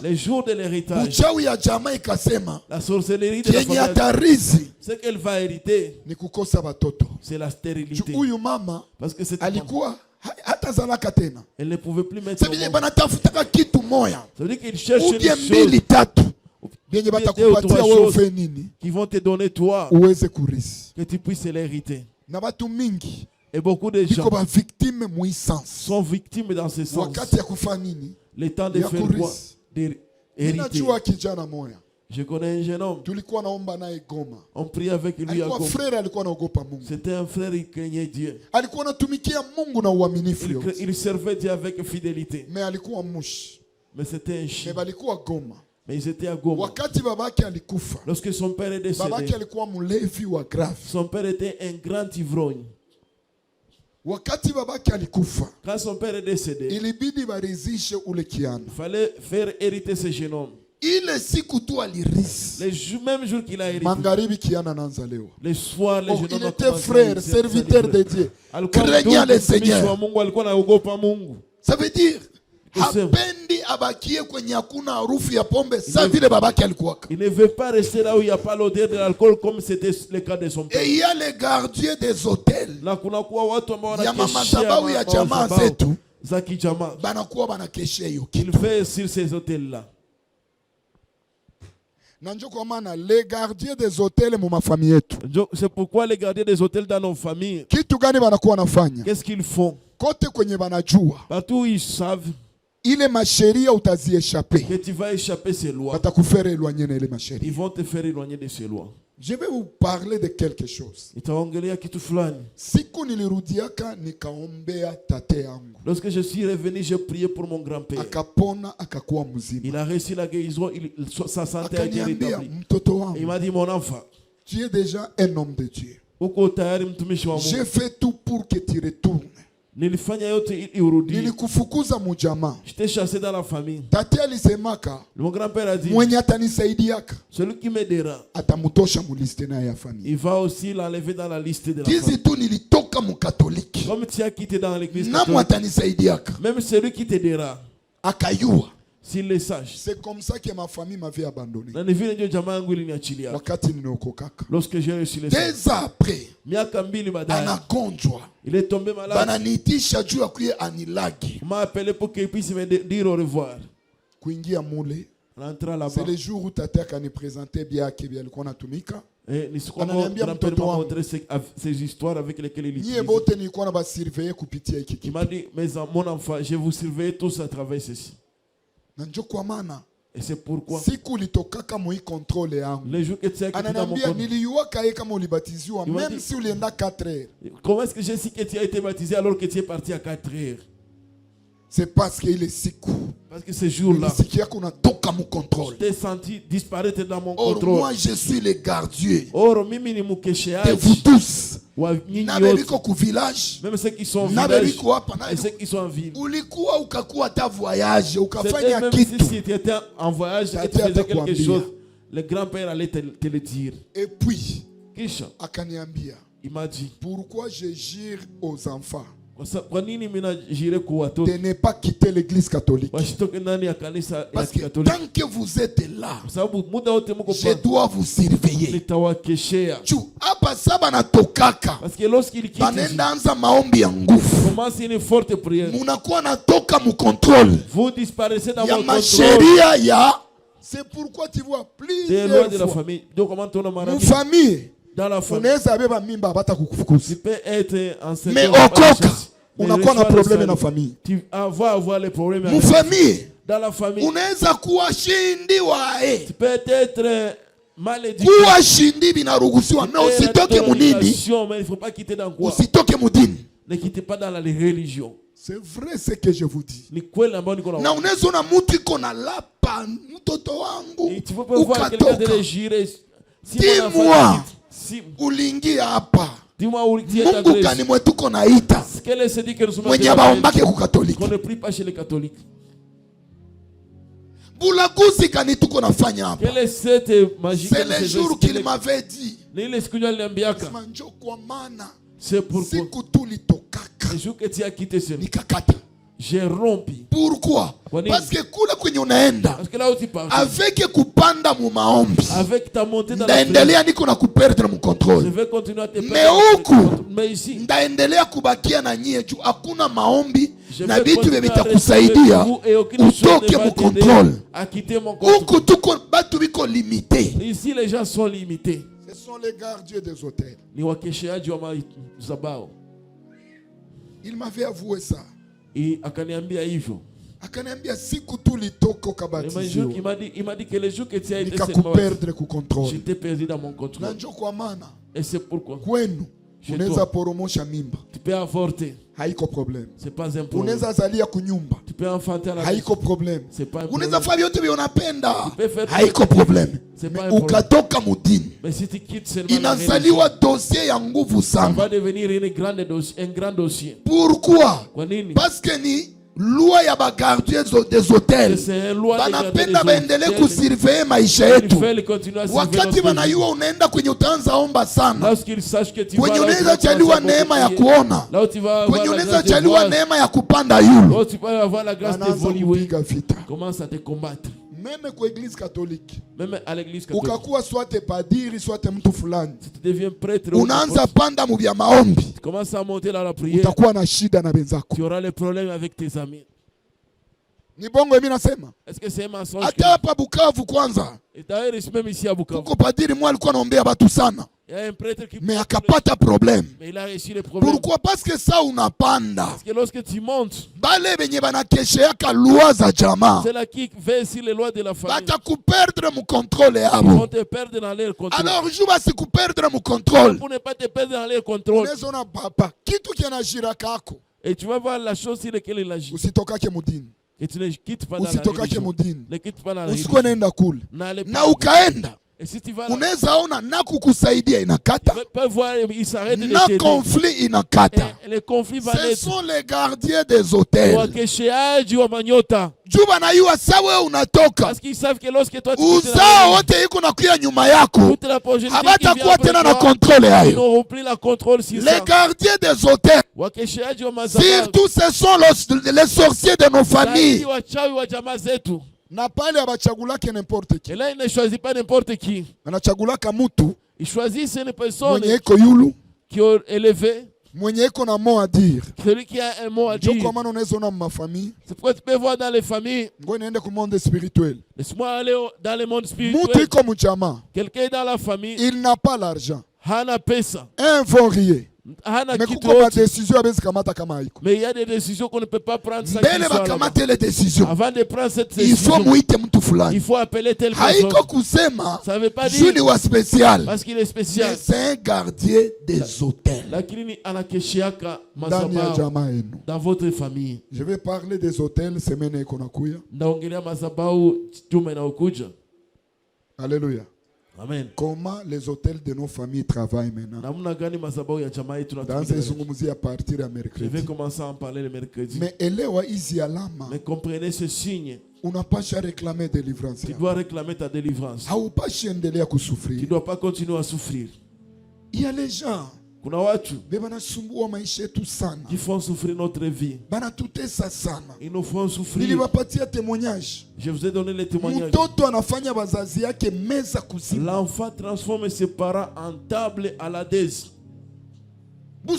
Les jours de l'héritage. La sorcellerie de la famille. Ce qu'elle va hériter, c'est la stérilité. Parce que cette femme, elle ne pouvait plus mettre au monde. Ça veut dire qu'il cherche qui vont te donner toi, que tu puisses l'hériter. Et beaucoup de gens sont victimes dans ce sens. Le temps de faire quoi? D'hériter. Je connais un jeune homme. Tulikuwa naomba naye Goma. On prie avec lui à Goma. Frère alikuwa anaogopa Mungu. C'était un frère qui craignait Dieu. Alikuwa anatumikia Mungu na uaminifu. Il servait Dieu avec fidélité. Mais alikuwa mushi. Mais c'était un chien. Mais alikuwa Goma. Mais ils étaient à Goma. Wakati babake alikufa. Lorsque son père est décédé. Babake alikuwa mlevi wa grave. Son père était un grand ivrogne. Wakati babake alikufa. Quand son père est décédé. Ilibidi barizishe ule kiana. Il fallait faire hériter ce jeune homme. Ile siku tu alirisi. Les mêmes jours qu'il a hérité. Magharibi kiana anaanza leo. Les soirs, les jeunes hommes. Il était frère, serviteur de Dieu. Craignant le Seigneur. Ça veut dire hapendi abakie kwenye hakuna harufu ya pombe sa vile babake alikuwa. Il ne veut pas rester là où il n'y a pas l'odeur de l'alcool comme c'était le cas de son père. Et il y a les gardiens des hôtels. Na kuna kuwa watu ambao wanakeshia ya jamaa zetu za kijamaa. Banakuwa banakeshia hiyo kitu. Il fait sur ces hôtels là. Les gardiens des hôtels mu mafamii yetu. C'est pourquoi les gardiens des hôtels dans nos familles. Kitu gani banakuwa nafanya? Qu'est-ce qu'ils font? Kote kwenye banajua. Partout ils savent. Ile masheria utaziéchapper. Que tu vas échapper ces lois. Batakufere éloigner na ile masheria. Ils vont te faire éloigner de ces lois. Je vais vous parler de quelque chose. Itaongelea kitu fulani. Siku nilirudiaka nikaombea tate yangu. Lorsque je suis revenu, j'ai prié pour mon grand-père. Akapona akakuwa mzima. Il a réussi la guérison, sa santé a été rétablie. Il m'a dit, mon enfant, tu es déjà un homme de Dieu. J'ai fait tout pour que tu retournes. Nilikufukuza mujama. J'étais chassé dans la famille. Tate alisemaka. Mon grand-père a dit, mwenye atanisaidiaka. Celui qui m'aidera. Atamutosha mu liste na ya famille. Il va aussi l'enlever dans la liste de la famille. Kizi tu nilitoka mu catholique. Comme tu as quitté dans l'église catholique. Na atanisaidiaka. Même celui qui t'aidera. Akayua. S'il le sache. C'est comme ça que ma famille m'avait abandonné. Lorsque j'ai reçu le Seigneur. 2 ans après. Il est tombé malade. On m'a appelé pour qu'il puisse me dire au revoir. C'est le jour où Tata a présenté bien qu'on a tumika. Et grand-père m'a montré ces histoires avec lesquelles il utilise. Il m'a dit, mais mon enfant, je vous surveille tous à travers ceci. Et c'est pourquoi les jours que tu as quitté dans mon contrôle, même si tu es 4 heures. Comment est-ce que je sais que tu as été baptisé alors que tu es parti à 4 heures? C'est parce qu'il est sikou. Parce que ce jour-là, je t'ai senti disparaître dans mon contrôle. Or, moi, je suis le gardien de vous tous. Même ceux qui sont au village et ceux qui sont en ville. Même si tu étais en voyage et tu faisais quelque chose, le grand-père allait te le dire. Et puis, il m'a dit, pourquoi je gire aux enfants de ne pas quitter l'église catholique? Parce que tant que vous êtes là, je dois vous surveiller. Parce que lorsqu'il quitte, commence une forte prière. Vous disparaissez dans votre contrôle. C'est pourquoi tu vois plusieurs loin de la famille. Donc comment ton mon famille dans la famille, tu peux être enceinte, mais au coq, on a quoi un problème dans la famille? Tu vas avoir les problèmes avec famille. Dans la famille, tu peux être mal éduqué. Mais il ne faut pas quitter dans quoi? Ne quittez pas dans la religion. C'est vrai ce que je vous dis. Tu peux voir quelqu'un de le gérer. Dis-moi. Ulingi hapa. Mungu kani mwetu kona ita. Mwenye baombake ku katoliki. On ne prie pas chez les catholiques. Bulaguzi kani tuko nafanya hapa. Quelle est cette magie? C'est le jour qu'il m'avait dit. C'est pourquoi. Siku tulitokaka. Le jour que tu as quitté ce nikakata. J'ai rompu. Pourquoi? Parce que kule kwenye unaenda avec kupanda mu maombi, avec ta montée dans la ndaendelea niko na kuperdre mu contrôle. Je vais continuer à te perdre. Mais ici ndaendelea kubakia na nyie juu hakuna maombi na vitu vitakusaidia utoke mu contrôle. Huku tuko batu biko limité. Ici les gens sont limités. Ce sont les gardiens des hôtels. Ni wakeshaji wa mazabao. Il m'avait avoué ça. Et akaniambia hivyo. Akaniambia siku tu litoko ukabatiziwa. Il m'a dit que le jour que tu as été nikakuperdre ku contrôle. J'étais perdu dans mon contrôle. Na njoo kwa maana. Et c'est pourquoi. Kwenu unaweza poromosha mimba. Tu peux avorter. Haiko problème. C'est pas un problème. Unaweza zalia kunyumba. Tu peux enfanter à la haiko problème. C'est pas un problème. Unaweza fanya vyote vile unapenda. Haiko problème. C'est pas un problème. Ukatoka mudini. Mais si tu quittes seulement inazaliwa dossier ya nguvu sana. Ça va devenir un grand dossier. Pourquoi? Kwa nini? Parce que ni loi ya bagardier des hôtels banapenda baendelee kusurveiller maisha yetu. Wakati wanayua unaenda kwenye utaanza omba sana, kwenye unaweza chaliwa neema ya kuona, kwenye unaweza chaliwa neema ya kupanda yulu, anaanza kupiga vita. Meme kwa Église catholique, ukakuwa swate padiri swate mtu fulani, unaanza panda mu vya maombi, utakuwa na shida na benzako. Ni bongo mimi nasema. Hata hapa Bukavu kwanza, kuko padiri mwa alikuwa anaombea watu sana, mais akapata problème. Pourquoi? Parce que ça unapanda, parce que lorsque tu montes, bale benye banakesheaka loi za jamaa, c'est là qui veille sur les lois de la famille, batakuperdre mu contrôle yabo. Vont te perdre dans leur contrôle. Alors je vais se perdre mu contrôle, pour ne pas te perdre dans leur contrôle. Unaweza papa kitu kinajira kako, et tu vas voir la chose sur laquelle il agit. Usitokake mudini, et tu ne quittes pas dans la religion. Ne quitte pas dans la religion. Usikuwe naenda kule na ukaenda, unaweza ona na kukusaidia inakata, na conflit inakata. Ce sont les gardiens des hôtels. Juba na yuwa sawe unatoka, uzao wote iko na kuya nyuma yako, habata kuwa tena na kontrole hayo. Les gardiens des hôtels, surtout ce sont les sorciers de nos familles. Na pale abachagulake n'importe qui. Et là, il ne choisit pas n'importe qui. Anachagulaka mutu. Il choisit une personne qui est élevée. Mwenye iko na mot à dire. Celui qui a un mot à dire. C'est pourquoi tu peux voir dans les familles. Monde spirituel. Laisse-moi aller dans le monde spirituel. Quelqu'un dans la famille. Il n'a pas l'argent. Hana pesa. Un vont rier. Mais il y a des décisions qu'on ne peut pas prendre sans avant de prendre cette décision, il faut appeler telle personne. Ça ne veut pas dire parce qu'il est spécial. C'est un gardien des hôtels dans votre famille. Je vais parler des hôtels semaine konakuya. Alléluia. Amen. Comment les hôtels de nos familles travaillent maintenant? À partir de mercredi. Je vais commencer à en parler le mercredi. Mais comprenez ce signe. On n'a pas réclamé délivrance. Tu dois réclamer ta délivrance. Tu ne dois pas continuer à souffrir. Il y a les gens qui font souffrir notre vie. Ils nous font souffrir. Je vous ai donné les témoignages. L'enfant transforme ses parents en table à la dèse. Le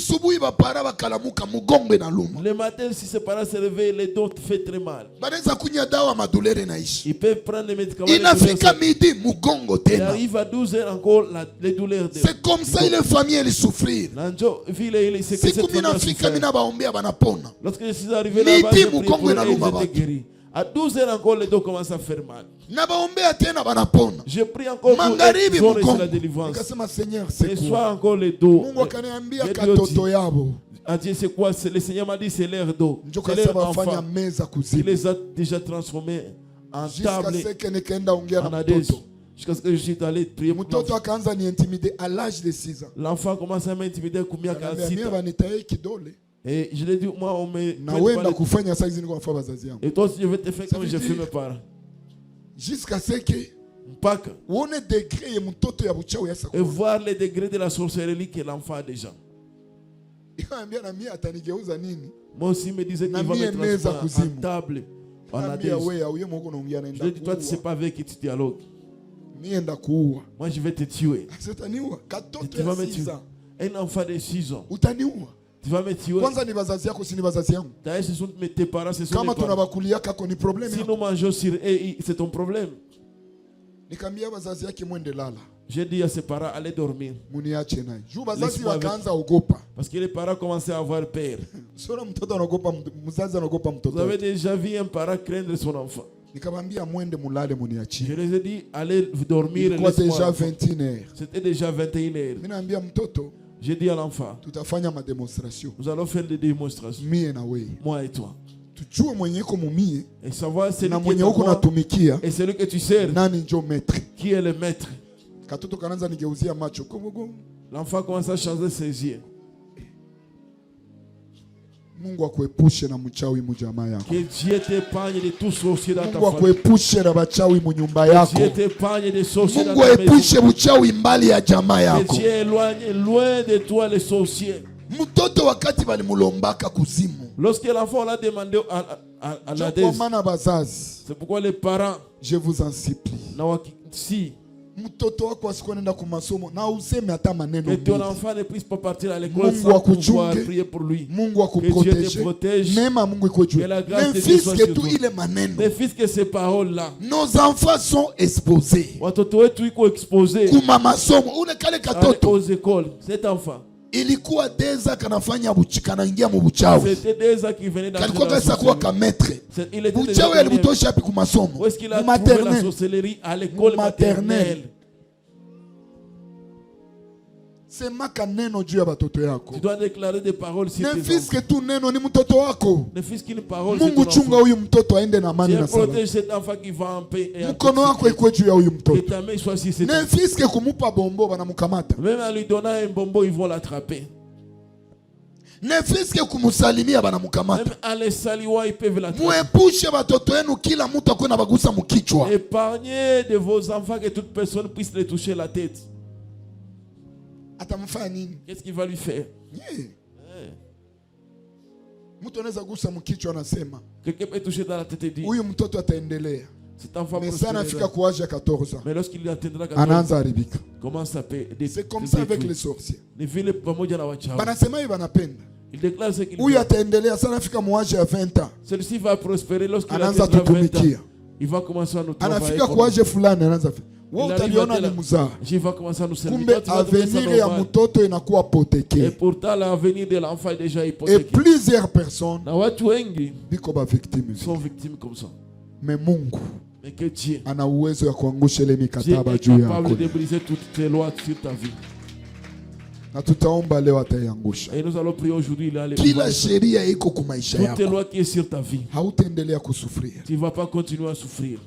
matin, si ses parents se réveillent, les dos fait très mal. Ils peuvent prendre les médicaments. Il arrive à 12 heures encore les douleurs. C'est comme ça les familles souffrir. Lorsque je suis arrivé là-bas, j'ai prié pour eux, ils étaient guéris. À 12 heures encore, les dos commencent à faire mal. Je prie encore pour eux, la délivrance. Et soit encore les dos. Dieu, c'est quoi? Le Seigneur m'a dit c'est leur dos. C'est leur enfant. Il les a déjà transformés en table, en adès. Jusqu'à ce que je suis allé prier pour l'enfant commence à m'intimider combien qu'à 6 ans. Et je lui ai dit, moi, on me. Et toi, je vais te faire comme je fais mes parents. Jusqu'à ce que. Et voir les degrés de la sorcellerie que l'enfant a déjà. Moi aussi, il me disait qu'il va me transformer en table. Je lui ai dit, toi, tu ne sais pas avec qui tu dialogues. Moi, je vais te tuer. Tu vas me tuer. Un enfant de 6 ans. Tu vas me tuer. D'ailleurs, ce sont tes parents, ce sont mes parents. Si nous mangeons sur eux, c'est ton problème. J'ai dit à ses parents, allez dormir. Parce que les parents commençaient à avoir peur. Vous avez déjà vu un parent craindre son enfant. Je les ai dit, allez dormir. Il était déjà 21h. C'était déjà 21h. J'ai dit à l'enfant, nous allons faire des démonstrations. Moi et toi. Et savoir celui qui est moi et celui que tu sers. Qui est le maître? L'enfant commence à changer ses yeux. Que Dieu t'épargne de tout sorcier dans ta famille. Que Dieu t'épargne des sorciers dans ta maison. Que Dieu éloigne loin de toi les sorciers. Lorsque l'enfant l'a demandé à la dès, c'est pourquoi les parents, je vous en supplie, si que ton enfant ne puisse pas partir à l'école sans pouvoir prier pour lui. Que Dieu te protège. Que la grâce de Dieu soit sur toi. Mais fils que ces paroles-là, nos enfants sont exposés. Aux écoles, cet enfant. Ilikuwa Deza kanafanya kanaingia mu buchawi. C'était Deza qui venait d'entrer dans la kuwa ka maître. Buchawi alimtosha hapi ku masomo. Où est-ce qu'il a trouvé la sorcellerie? À l'école maternelle. Sema kaneno juu ya batoto yako. Tu dois déclarer des paroles sur tes enfants. Nefiske tu neno ni mtoto wako. Nefiske ni parole. Mungu chunga huyu mtoto aende na amani na salama. Protège cet enfant qui va en paix et en mkono wako iko juu ya huyu mtoto. Et ta main soit sur cet enfant. Nefiske kumupa bombo banamkamata. Même en lui donnant un bonbon, ils vont l'attraper. Nefiske kumusalimia banamkamata. Même en les saluant, ils peuvent l'attraper. Muepushe batoto yenu kila mtu akwe na bagusa mkichwa. Épargnez de vos enfants que toute personne puisse les toucher la tête. Qu'est-ce qu'il va lui faire? Quelqu'un peut toucher dans la tête et dire, cet enfant mais lorsqu'il atteindra 14 ans, comment ça peut? C'est comme ça avec les sorciers. Il déclare ce qu'il veut. Celui-ci va prospérer lorsqu'il atteindra 20 ans. Il va commencer à nous travailler. Il va commencer à nous servir. Et pourtant l'avenir de l'enfant est déjà hypothéqué. Et plusieurs personnes sont victimes comme ça. Mais Mungu, mais que Dieu est capable de briser toutes les lois sur ta vie. Et nous allons prier aujourd'hui. Toutes les lois qui sont sur ta vie, tu ne vas pas continuer à souffrir.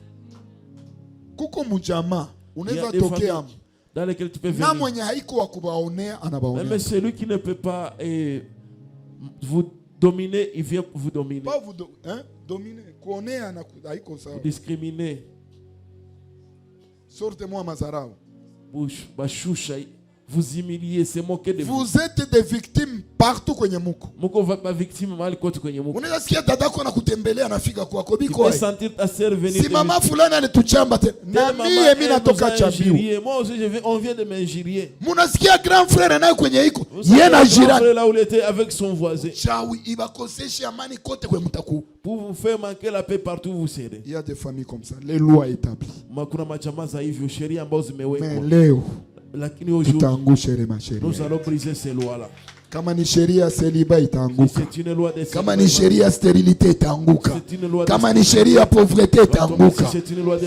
Dans lesquels tu peux venir. Mais celui qui ne peut pas vous dominer, il vient vous dominer. Pas vous dominer. Vous discriminer. Sortez-moi Mazarao. Vous humiliez, c'est moquer de vous. Vous êtes des victimes partout kwenye muko. Muko va pas victime mal kote kwenye muko. Unaweza sikia dadako anakutembelea anafika kwako biko. Tu peux sentir ta sœur venir. Si mama fulani alituchamba tena. Na mimi natoka chambiu. Moi aussi on vient de m'injurier. Munasikia grand frère naye kwenye iko. Yeye na jirani. Là où il était avec son voisin. Chawi ibakosesha amani kote kwenye mtaku. Pour vous faire manquer la paix partout où vous serez. Il y a des familles comme ça. Les lois établies. Makuna machama za hivyo sheria ambazo zimewekwa. Mais leo lakini aujourd'hui nous allons briser ces lois-là. Kama ni sheria celibat itaanguka. C'est une loi de kama ni sheria sterilité itaanguka. Kama ni sheria pauvreté itaanguka.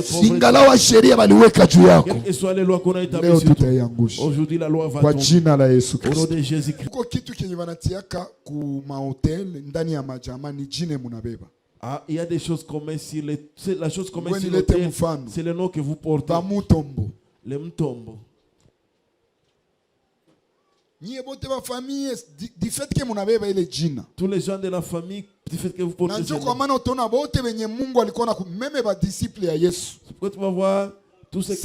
Singalawa sheria baliweka juu yako. Quelles que soient les lois qu'on a établies. Leo tutaiangusha. Aujourd'hui la loi va tomber. Kwa jina la Yesu Kristo. Au nom de Jésus-Christ. Kuko kitu kenye wanatiaka ku mahotel ndani ya majama ni jine munabeba. Ah, il y a des choses communes sur la chose commune sur l'hôtel. C'est le nom que vous portez. Bamutombo. Le mtombo. Tous les gens de la famille, du fait que vous portez ce nom. Pourquoi tu vas voir tout ce que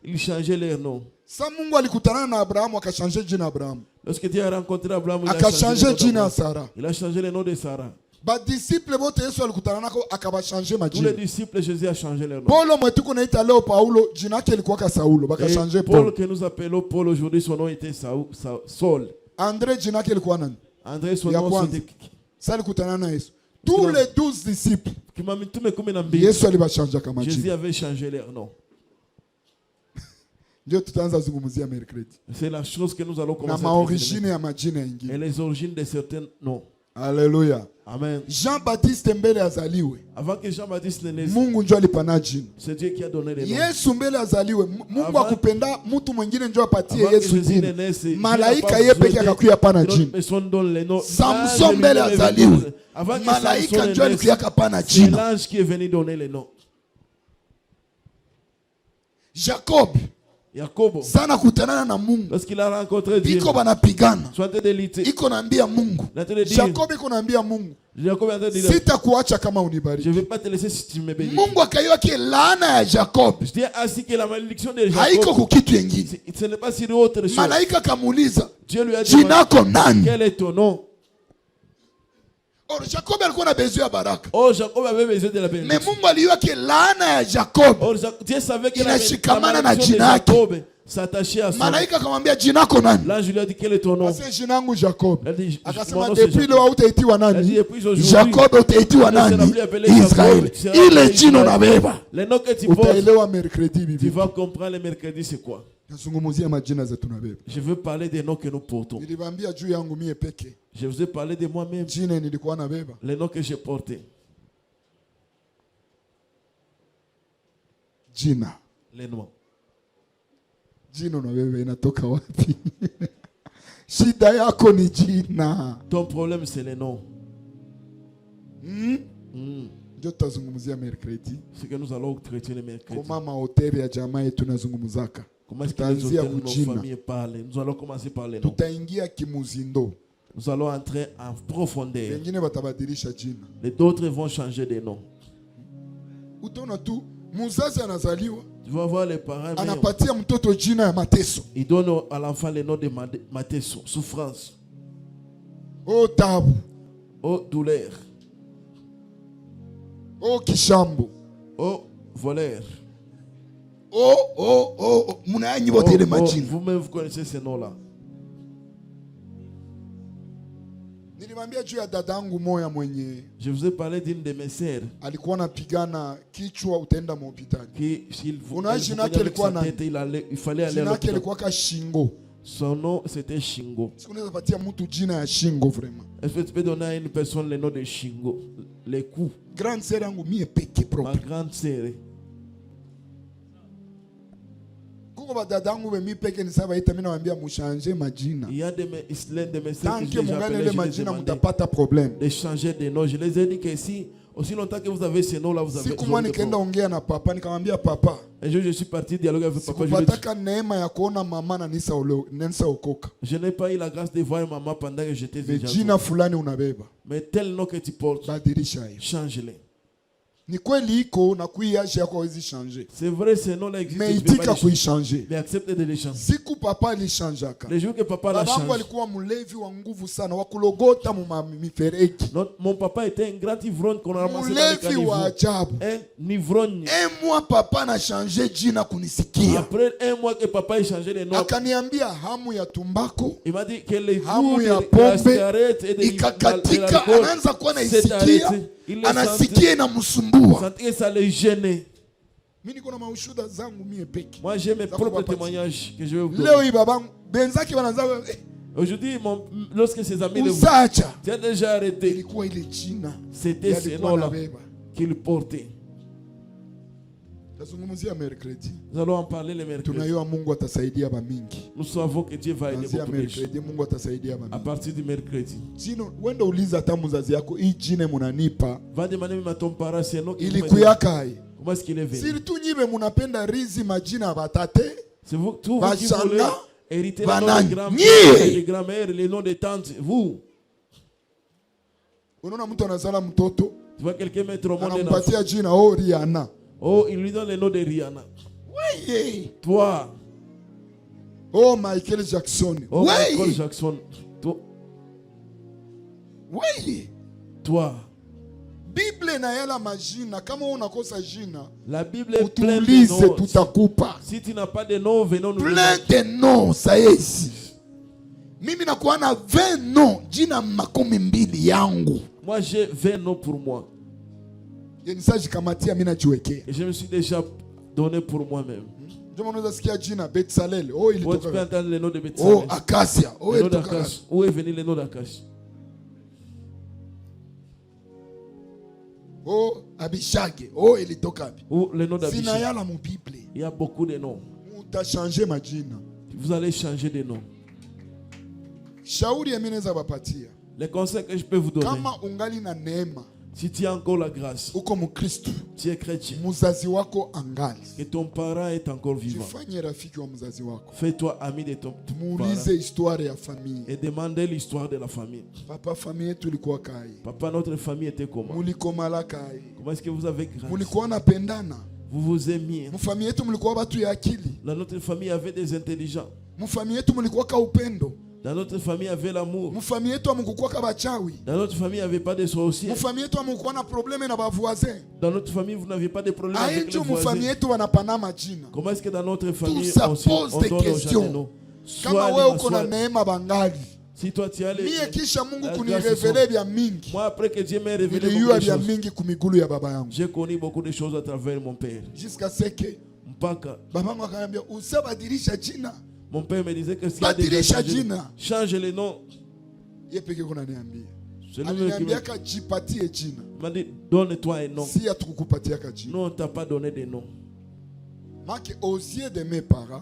il changeait leur nom. Lorsque Dieu a rencontré Abraham, il a changé le nom de Sarah. Tous les disciples, Jésus a changé leur nom. Et Paul que nous appelons Paul aujourd'hui, son nom était Saul. André, son nom c'était tous les 12 disciples, Jésus avait changé leur nom. C'est la chose que nous allons commencer à traiter. Et les origines de certains noms. Alléluia. Amen. Jean-Baptiste mbele azaliwe. Avant que Jean-Baptiste ne naisse, Mungu ndio alipana jina. c'est Dieu qui a donné les noms. Yesu mbele azaliwe. Mungu akupenda mtu mwingine ndio apatie Yesu jina. Malaika yeye pekee akakuya pana jina. Samson mbele azaliwe. Malaika ndio alikuya kapana jina. C'est l'ange qui est venu donner les noms. Jacob sana kutanana na Mungu. Lorsqu'il a rencontré Dieu, iko banapigana. Iko naambia Mungu. Jacob iko naambia Mungu. Sitakuacha kama unibariki. Je vais pas te laisser si tu me bénis. Mungu akaiwa ke laana ya Jacob. Je dis ainsi que la malédiction de Jacob. Haiko kukitu kingine. Ce n'est pas sur autre chose. Malaika kamuuliza. Dieu lui a dit, jinako nani? Quel est ton nom? Or Jacob alikuwa na besoin ya baraka. Oh, Jacob avait besoin de la bénédiction. Mais Mungu aliwa ke laana ya Jacob. Or Dieu savait que inashikamana na jina yake. S'attacher à son. Malaika akamwambia jinako nani? Là je lui ai dit quel est ton nom? Asa jina langu Jacob. Akasema depuis leo utaitiwa nani? Jacob utaitiwa nani? Israel. Ile jina unabeba. Les noms que tu portes. Utaelewa mercredi bibi. Tu vas comprendre le mercredi c'est quoi? Je veux parler des noms que nous portons. Je vous ai parlé de moi-même. Les noms que j'ai portés. Jina. Les noms. Jina unabeba inatoka wapi? Shida yako ni jina. Ton problème c'est les noms. Ce que nous allons traiter le mercredi. Comment est-ce que les hôtels de nos familles parlent? Nous allons commencer par les noms. Nous allons entrer en profondeur. Les autres vont changer de nom. Tu vas voir les parents. Ils donnent à l'enfant le nom de Mateso, souffrance. Oh tabu. Oh douleur. Oh kishambo. Oh voleur. Vous-même vous connaissez ces noms-là. Je vous ai parlé d'une de mes sœurs qui, il fallait aller à l'hôpital. Son nom c'était Shingo. Est-ce que tu peux donner à une personne le nom de Shingo? Les coups. Ma grande sœur. Il y a de mes sœurs qui de changer de nom. Je les ai dit que si aussi longtemps que vous avez ces noms là, vous avez un jour je suis parti dialoguer avec papa. Je n'ai pas eu la grâce de voir maman pendant que j'étais déjà. Mais tel nom que tu portes, change-les. C'est vrai, ces noms-là existent. Mais accepte de les changer. Les jours que papa l'a changé. Mon papa était un grand ivrogne qu'on a ramassé dans les caniveaux. Un ivrogne. Après un mois que papa a changé les noms, il m'a dit que les goûts de la cigarette et de l'alcool s'est arrêté. Anasikia inamsumbua. Ça le gênait. Moi j'ai mes propres témoignages que je vais vous donner. Aujourd'hui, lorsque ses amis le voient, tu as déjà arrêté. C'était ce nom-là qu'il portait. Nous allons en parler le mercredi. Nous savons que Dieu va aider beaucoup de gens. À partir du mercredi. Va demander même à ton parent c'est nom qu'il me donne. Comment est-ce qu'il est venu? C'est vous, tous vous qui voulez hériter le nom de grand-mère, les noms de tantes. Vous. Tu vois quelqu'un mettre au monde un enfant. Oh, il lui donne le nom de Rihanna. Oui. Toi. Oh, Michael Jackson. Oh, oui. Michael Jackson. Toi. Oui. Toi. La Bible est pleine de noms. Si tu n'as pas de noms, venons nous plein de noms, ça y est ici. Mimi nakuwa na 20 noms, jina makumi mbili yangu. Moi j'ai 20 noms pour moi. Et je me suis déjà donné pour moi-même. Betsalel. Oh, il tu peux entendre le nom de Betsalel. Oh, Acacia. Oh, le nom d'Acacia. Où est venu le nom d'Acacia? Oh, Abishag. Oh, il est tokabi. Ou le nom d'Abishag. Il y a beaucoup de noms. Tu as changé ma jina. Vous allez changer de nom. Les conseils que je peux vous donner. Si tu as encore la grâce, tu es chrétien, que ton parent est encore vivant, fais-toi ami de ton parent et demandez l'histoire de la famille. Papa, notre famille était comment? Comment est-ce que vous avez grandi? Vous vous aimiez. Dans notre famille, il y avait des intelligents. Dans notre famille, il y avait l'amour. Dans notre famille, il n'y avait pas de sorciers. Dans notre famille, vous n'aviez pas de problème avec les voisins. Comment est-ce que dans notre famille, on donne aux gens des noms? Si toi tu as les moi après que Dieu m'a révélé beaucoup de choses, j'ai connu beaucoup de choses à travers mon père. Jusqu'à ce que mon père me disait que si tu as déjà change les noms. Il m'a dit donne-toi un nom. Non, on ne t'a pas donné de nom. Aux yeux de mes parents,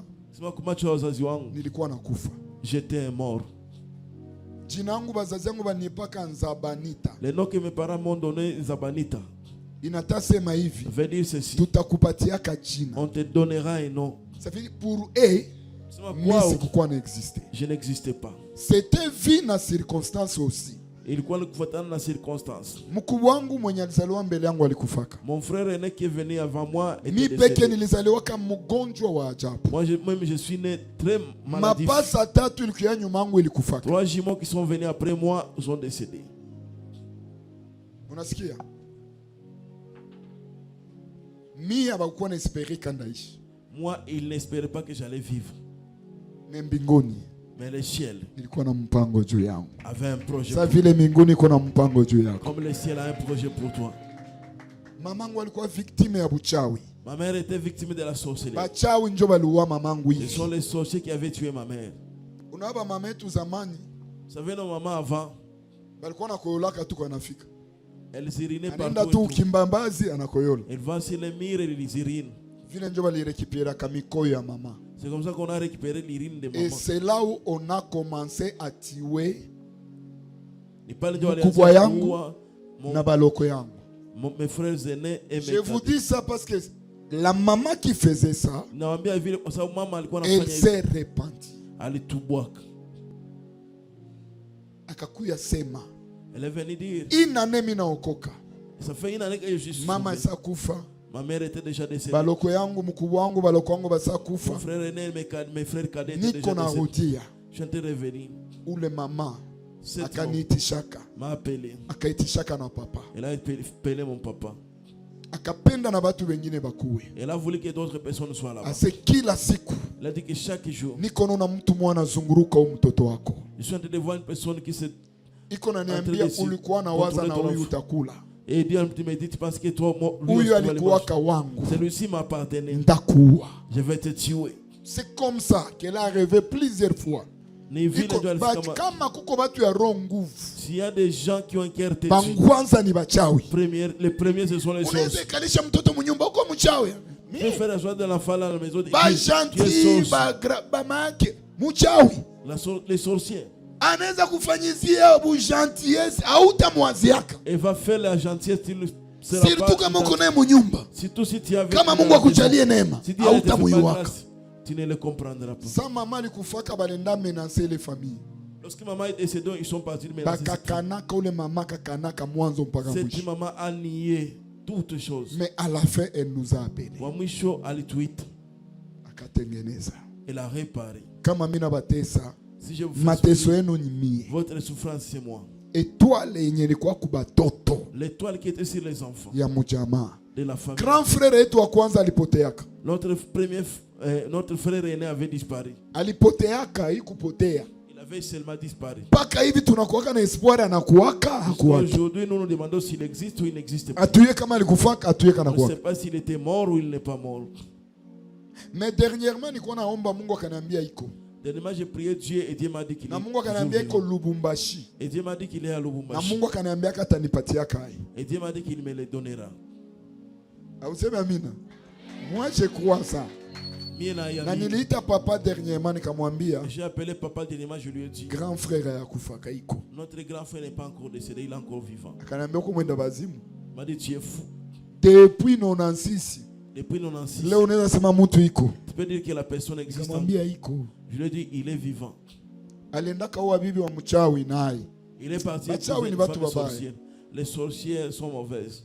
j'étais mort. Le nom que mes parents m'ont donné, Zabanita, veut dire ceci: on te donnera un nom. Ça veut dire pour eux, je n'existais pas. C'était vie dans circonstance aussi. Mon frère aîné qui est venu avant moi était décédé. Moi-même je suis né très maladif. 3 jumeaux qui sont venus après moi sont décédés. Moi, il n'espérait pas que j'allais vivre. Mais le ciel avait un projet. Comme le ciel a un projet pour toi. Ma mère était victime de la sorcellerie. Ce sont les sorciers qui avaient tué ma mère. Vous savez, nos mamans avant, elles urinaient partout. Elles vont sur les murs et les urinent. C'est comme ça qu'on a récupéré l'urine de maman. Et c'est là où on a commencé à tuer mes frères aînés et mes Je vous dis ça parce que la maman qui faisait ça, elle s'est répandue. Elle est venue dire, ça fait une année que je suis sauvé. Maman sakufa. Ma mère était déjà décédée. Mon frère aîné et mes frères cadets étaient déjà décédés. Je suis revenu. Où le maman m'a appelé. Elle a appelé mon papa. Elle a voulu que d'autres personnes soient là-bas. Elle a dit que chaque jour, je suis en train de voir une personne qui se et Dieu me dit, parce que toi, celui-ci m'appartenait. Je vais te tuer. C'est comme ça qu'elle a rêvé plusieurs fois. S'il y a des gens qui ont un cœur têtu, les premiers ce sont les sorciers. Tu peux faire la joie de l'enfant dans la maison de les sorciers. Et va faire la gentillesse. Surtout si tu as vécu tu ne le comprendras pas. Lorsque maman est décédée, ils sont partis de menacer. Cette maman a nié toutes choses. Mais à la fin, elle nous a appelés. Elle a réparé. Si je vous fais votre souffrance, c'est moi. L'étoile qui était sur les enfants de la famille. Grand frère et toi kwanza alipoteaka. Notre frère aîné avait disparu. Alipoteaka ikupotea. Il avait seulement disparu. Paka hivi tunakuwaka na espoir anakuwaka hakuwaka. Aujourd'hui nous nous demandons s'il existe ou il n'existe pas. Atuye kama alikufaka atuye kana kwa. On ne sait pas s'il était mort ou il n'est pas mort. Mais dernièrement niko naomba Mungu akaniambia iko. Dernièrement j'ai prié Dieu et Dieu m'a dit qu'il est. Na Mungu akaniambia iko Lubumbashi. Et Dieu m'a dit qu'il est à Lubumbashi. Na Mungu akaniambia atanipatia kai. Et Dieu m'a dit qu'il me le donnera. Auseme amina. Moi je crois ça. Na niliita papa dernièrement nikamwambia. J'ai appelé papa dernièrement, je lui ai dit. Grand frère yakufa kaiko. Notre grand frère n'est pas encore décédé, il est encore vivant. Akaniambia uko mwenda bazimu. M'a dit tu es fou. Depuis 96. Depuis 96. Leo unaweza sema mtu iko. Tu peux dire que la personne existe. Nikamwambia iko. Je lui ai dit il est vivant. Alienda kaoa bibi wa mchawi naye. Il est parti. Bachawi ni watu wabaya. Les sorcières sont mauvaises.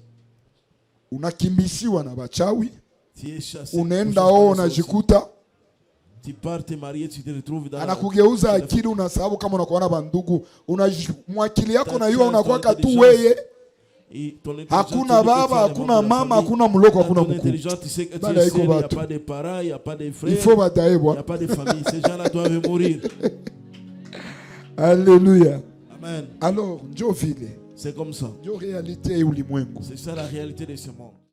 Unakimbishiwa na bachawi. Tu es chassé. Unaenda unajikuta. Tu pars te marier, tu te retrouves dans. Anakugeuza akili, unasababu kama unakuwa na bandugu, mwakili yako na yua unakuwa katu weye. Hakuna baba, hakuna mama, hakuna mloko, hakuna mkuu. Bala iko batu. Il faut batailler bwa. Il n'y a pas de famille. Ces gens-là doivent mourir. Alléluia. Amen. Alors, njo vile. C'est comme ça. Njo réalité ulimwengu. C'est ça la réalité de ce monde.